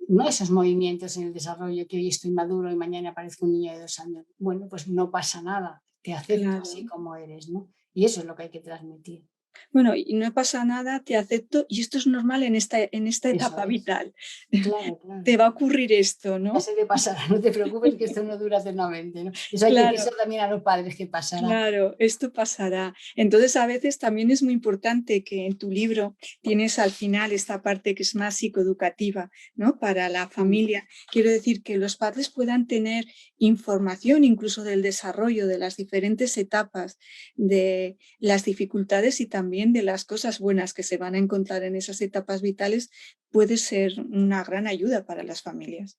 no esos movimientos en el desarrollo, que hoy estoy maduro y mañana aparezco un niño de 2 años. Bueno, pues no pasa nada, te acepto así claro. como eres, ¿no? Y eso es lo que hay que transmitir. Bueno, y no pasa nada, te acepto y esto es normal en esta Eso etapa es. vital. Claro, claro. Te va a ocurrir esto, Ya ¿no? se te pasará, no te preocupes que esto no dura eternamente, ¿no? Eso hay que Claro. decírselo también a los padres que pasará. Claro, esto pasará. Entonces, a veces también es muy importante que en tu libro tienes al final esta parte que es más psicoeducativa, ¿no? Para la Mm. familia. Quiero decir que los padres puedan tener información incluso del desarrollo de las diferentes etapas, de las dificultades y también de las cosas buenas que se van a encontrar en esas etapas vitales, puede ser una gran ayuda para las familias.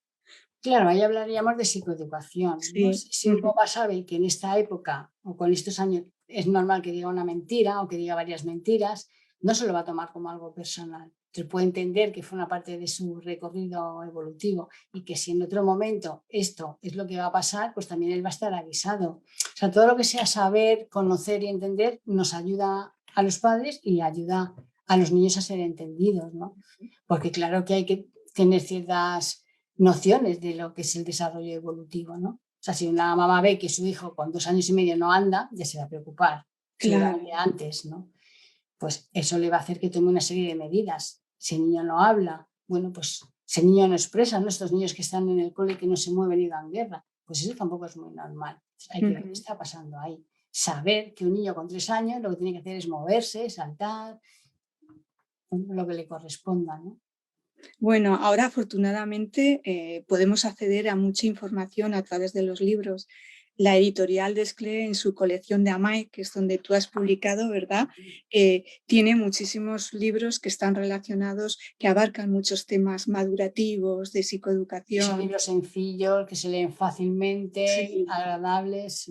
Claro, ahí hablaríamos de psicoeducación, ¿no? Sí. Si un Ujú. papá sabe que en esta época o con estos años es normal que diga una mentira o que diga varias mentiras, no se lo va a tomar como algo personal. Entonces puede entender que fue una parte de su recorrido evolutivo y que si en otro momento esto es lo que va a pasar, pues también él va a estar avisado. O sea, todo lo que sea saber, conocer y entender nos ayuda a los padres y ayuda a los niños a ser entendidos, ¿no? Porque claro que hay que tener ciertas nociones de lo que es el desarrollo evolutivo, ¿no? O sea, si una mamá ve que su hijo con 2 años y medio no anda, ya se va a preocupar, Claro. seguramente antes, ¿no? Pues eso le va a hacer que tome una serie de medidas. Si el niño no habla, bueno, pues si el niño no expresa, ¿no? Estos niños que están en el cole que no se mueven y dan guerra, pues eso tampoco es muy normal. Hay que ver qué Ujú. está pasando ahí. Saber que un niño con 3 años lo que tiene que hacer es moverse, saltar, lo que le corresponda, ¿no? Bueno, ahora afortunadamente podemos acceder a mucha información a través de los libros. La editorial Desclée en su colección de Amai, que es donde tú has publicado, ¿verdad? Tiene muchísimos libros que están relacionados, que abarcan muchos temas madurativos, de Y son psicoeducación. libros sencillos, que se leen fácilmente, Sí. agradables.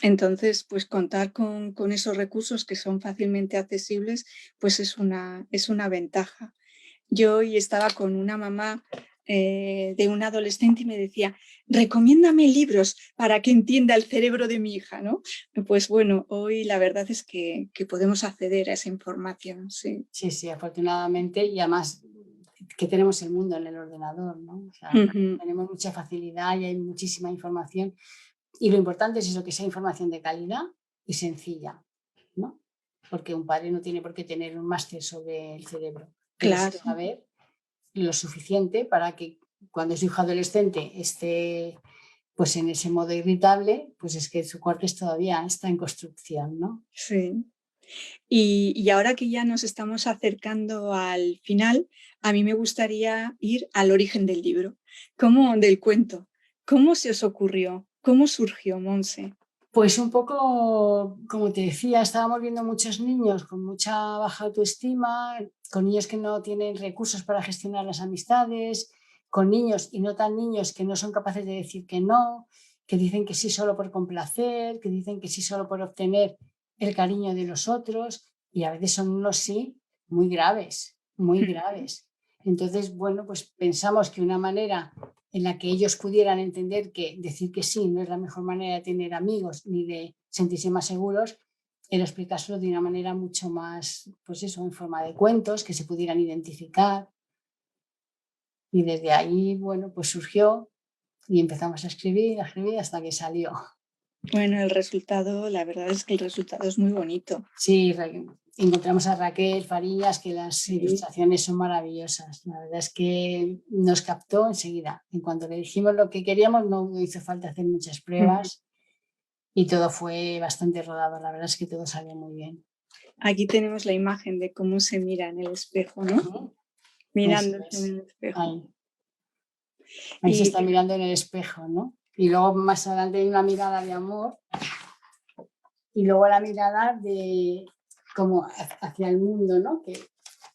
Entonces, pues contar con esos recursos que son fácilmente accesibles, pues es una ventaja. Yo hoy estaba con una mamá de un adolescente y me decía, recomiéndame libros para que entienda el cerebro de mi hija, ¿no? Pues bueno, hoy la verdad es que podemos acceder a esa información, sí. Sí, sí, afortunadamente, y además que tenemos el mundo en el ordenador, ¿no? O sea, Ujú, tenemos mucha facilidad y hay muchísima información. Y lo importante es eso, que sea información de calidad y sencilla, ¿no? Porque un padre no tiene por qué tener un máster sobre el cerebro. Debe claro. saber lo suficiente para que cuando su hijo adolescente esté pues en ese modo irritable, pues es que su corte todavía está en construcción, ¿no? Sí. Y ahora que ya nos estamos acercando al final, a mí me gustaría ir al origen del libro, del cuento. ¿Cómo se os ocurrió? ¿Cómo surgió, Monse? Pues un poco, como te decía, estábamos viendo muchos niños con mucha baja autoestima, con niños que no tienen recursos para gestionar las amistades, con niños y no tan niños que no son capaces de decir que no, que dicen que sí solo por complacer, que dicen que sí solo por obtener el cariño de los otros y a veces son unos sí muy graves, muy graves. Entonces, bueno, pues pensamos que una manera en la que ellos pudieran entender que decir que sí no es la mejor manera de tener amigos ni de sentirse más seguros, era explicárselo de una manera mucho más, pues eso, en forma de cuentos, que se pudieran identificar. Y desde ahí, bueno, pues surgió y empezamos a escribir hasta que salió. Bueno, el resultado, la verdad es que el resultado es muy bonito. Sí, encontramos a Raquel Farías, que las Sí. ilustraciones son maravillosas. La verdad es que nos captó enseguida. En cuanto le dijimos lo que queríamos, no hizo falta hacer muchas Ujú. pruebas. Y todo fue bastante rodado, la verdad es que todo salió muy bien. Aquí tenemos la imagen de cómo se mira en el espejo, ¿no? Ujú. Eso Mirándose en es. el espejo. Ahí se Y está mirando en el espejo, ¿no? Y luego más adelante hay una mirada de amor y luego la mirada de como hacia el mundo, ¿no? Que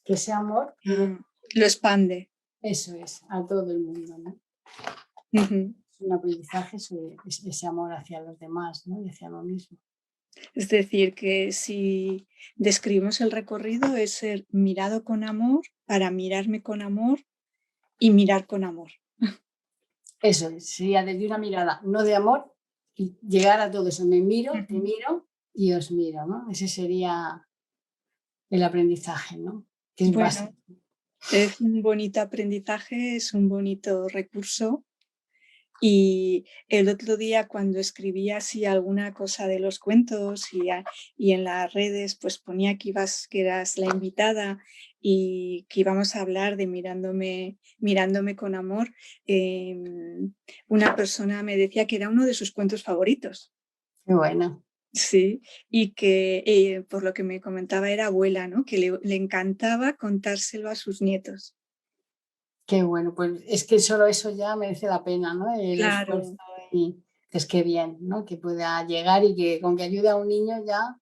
ese amor ah, lo expande. eso es, a todo el mundo, ¿no? Ujú. Es un aprendizaje ese amor hacia los demás, ¿no? Y hacia lo mismo. Es decir, que si describimos el recorrido es ser mirado con amor para mirarme con amor y mirar con amor. Eso es, sería desde una mirada, no de amor, y llegar a todo eso. Me miro, te Ujú. miro y os miro, ¿no? Ese sería el aprendizaje, ¿no? Que es Bueno, básico. es un bonito aprendizaje, es un bonito recurso. Y el otro día cuando escribía así alguna cosa de los cuentos y en las redes pues ponía que eras la invitada y que íbamos a hablar de mirándome con amor, una persona me decía que era uno de sus cuentos favoritos. Qué bueno, Sí, y que por lo que me comentaba era abuela, ¿no? Que le encantaba contárselo a sus nietos. qué bueno. Pues es que solo eso ya merece la pena, ¿no? El esfuerzo Claro, y es que bien, ¿no? Que pueda llegar y que con que ayude a un niño ya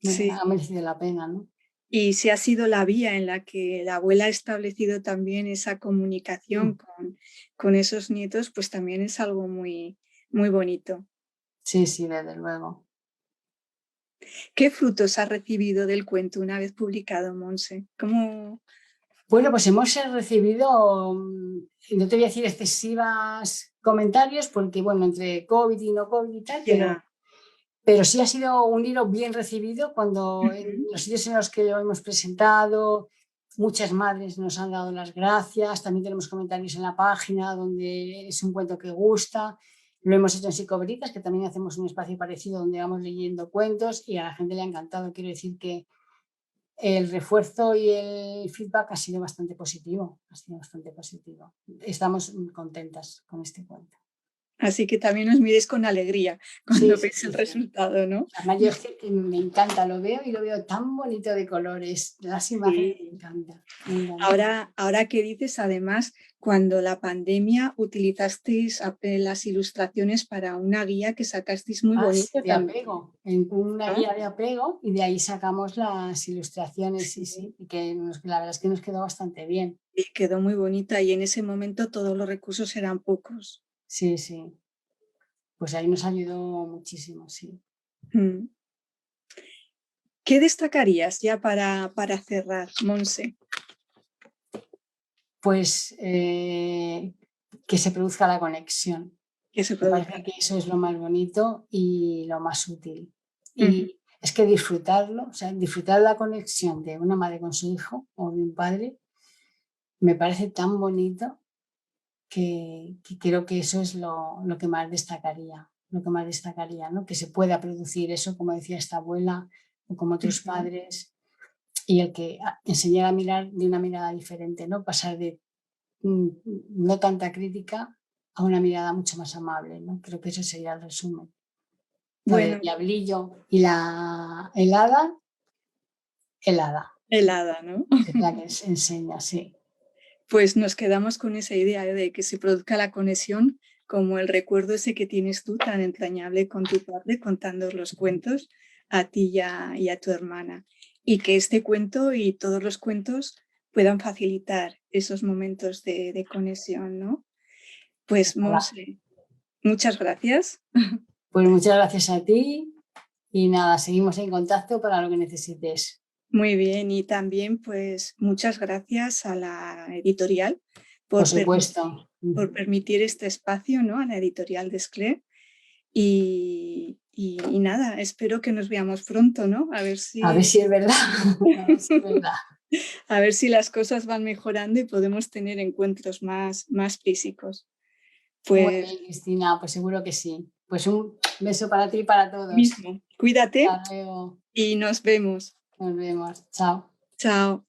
sí. ha merecido la pena, ¿no? Y si ha sido la vía en la que la abuela ha establecido también esa comunicación Mm. con esos nietos, pues también es algo muy, muy bonito. Sí, sí, desde luego. ¿Qué frutos has recibido del cuento una vez publicado, Monse? ¿Cómo? Bueno, pues hemos recibido, no te voy a decir excesivas comentarios, porque bueno, entre COVID y no COVID y tal, Ya. pero sí ha sido un libro bien recibido cuando en Ujú. los sitios en los que lo hemos presentado, muchas madres nos han dado las gracias, también tenemos comentarios en la página donde es un cuento que gusta, lo hemos hecho en Psicoberitas, que también hacemos un espacio parecido donde vamos leyendo cuentos y a la gente le ha encantado. Quiero decir que el refuerzo y el feedback ha sido bastante positivo, ha sido bastante positivo. Estamos contentas con este cuento. Así que también os miréis con alegría Sí, cuando sí, veis sí, el sí. resultado, ¿no? Además, yo es que me encanta, lo veo y lo veo tan bonito de colores. Las imágenes me Sí. encanta, me encanta. Ahora que dices, además, cuando la pandemia utilizasteis las ilustraciones para una guía que sacasteis muy Ah, sí, bonito de también, apego, en una ¿no? guía de apego y de ahí sacamos las ilustraciones, sí, Sí, sí, y que la verdad es que nos quedó bastante bien. y quedó muy bonita y en ese momento todos los recursos eran pocos. Sí, sí, pues ahí nos ayudó muchísimo, sí. Mm. ¿Qué destacarías ya para cerrar, Monse? pues que se produzca la conexión. Que se Me parece produzca. que eso es lo más bonito y lo más útil. Ujú. Y es que disfrutarlo, o sea, disfrutar la conexión de una madre con su hijo o de un padre, me parece tan bonito que creo que eso es lo que más destacaría, lo que más destacaría, ¿no? Que se pueda producir eso, como decía esta abuela, o como otros Ujú. padres, y el que enseñar a mirar de una mirada diferente, ¿no? Pasar de mm, no tanta crítica a una mirada mucho más amable, ¿no? Creo que ese sería el resumen. Lo del Bueno, diablillo y la helada, helada, ¿no? es la que se enseña, sí. Pues nos quedamos con esa idea de que se produzca la conexión, como el recuerdo ese que tienes tú tan entrañable con tu padre contando los cuentos a ti y a tu hermana. Y que este cuento y todos los cuentos puedan facilitar esos momentos de conexión, ¿no? Pues Ojalá. Monse, muchas gracias. Pues muchas gracias a ti y nada, seguimos en contacto para lo que necesites. Muy bien, y también pues muchas gracias a la editorial Por por, supuesto. por permitir este espacio, ¿no? A la editorial de Sclé. Y nada, espero que nos veamos pronto, ¿no? A ver si es verdad. A ver si es verdad. a ver si las cosas van mejorando y podemos tener encuentros más físicos. Muy Pues bien, Cristina, pues seguro que sí. Pues un beso para ti y para todos. mismo, cuídate Hasta luego. y nos vemos. Nos vemos. Chao. Chao.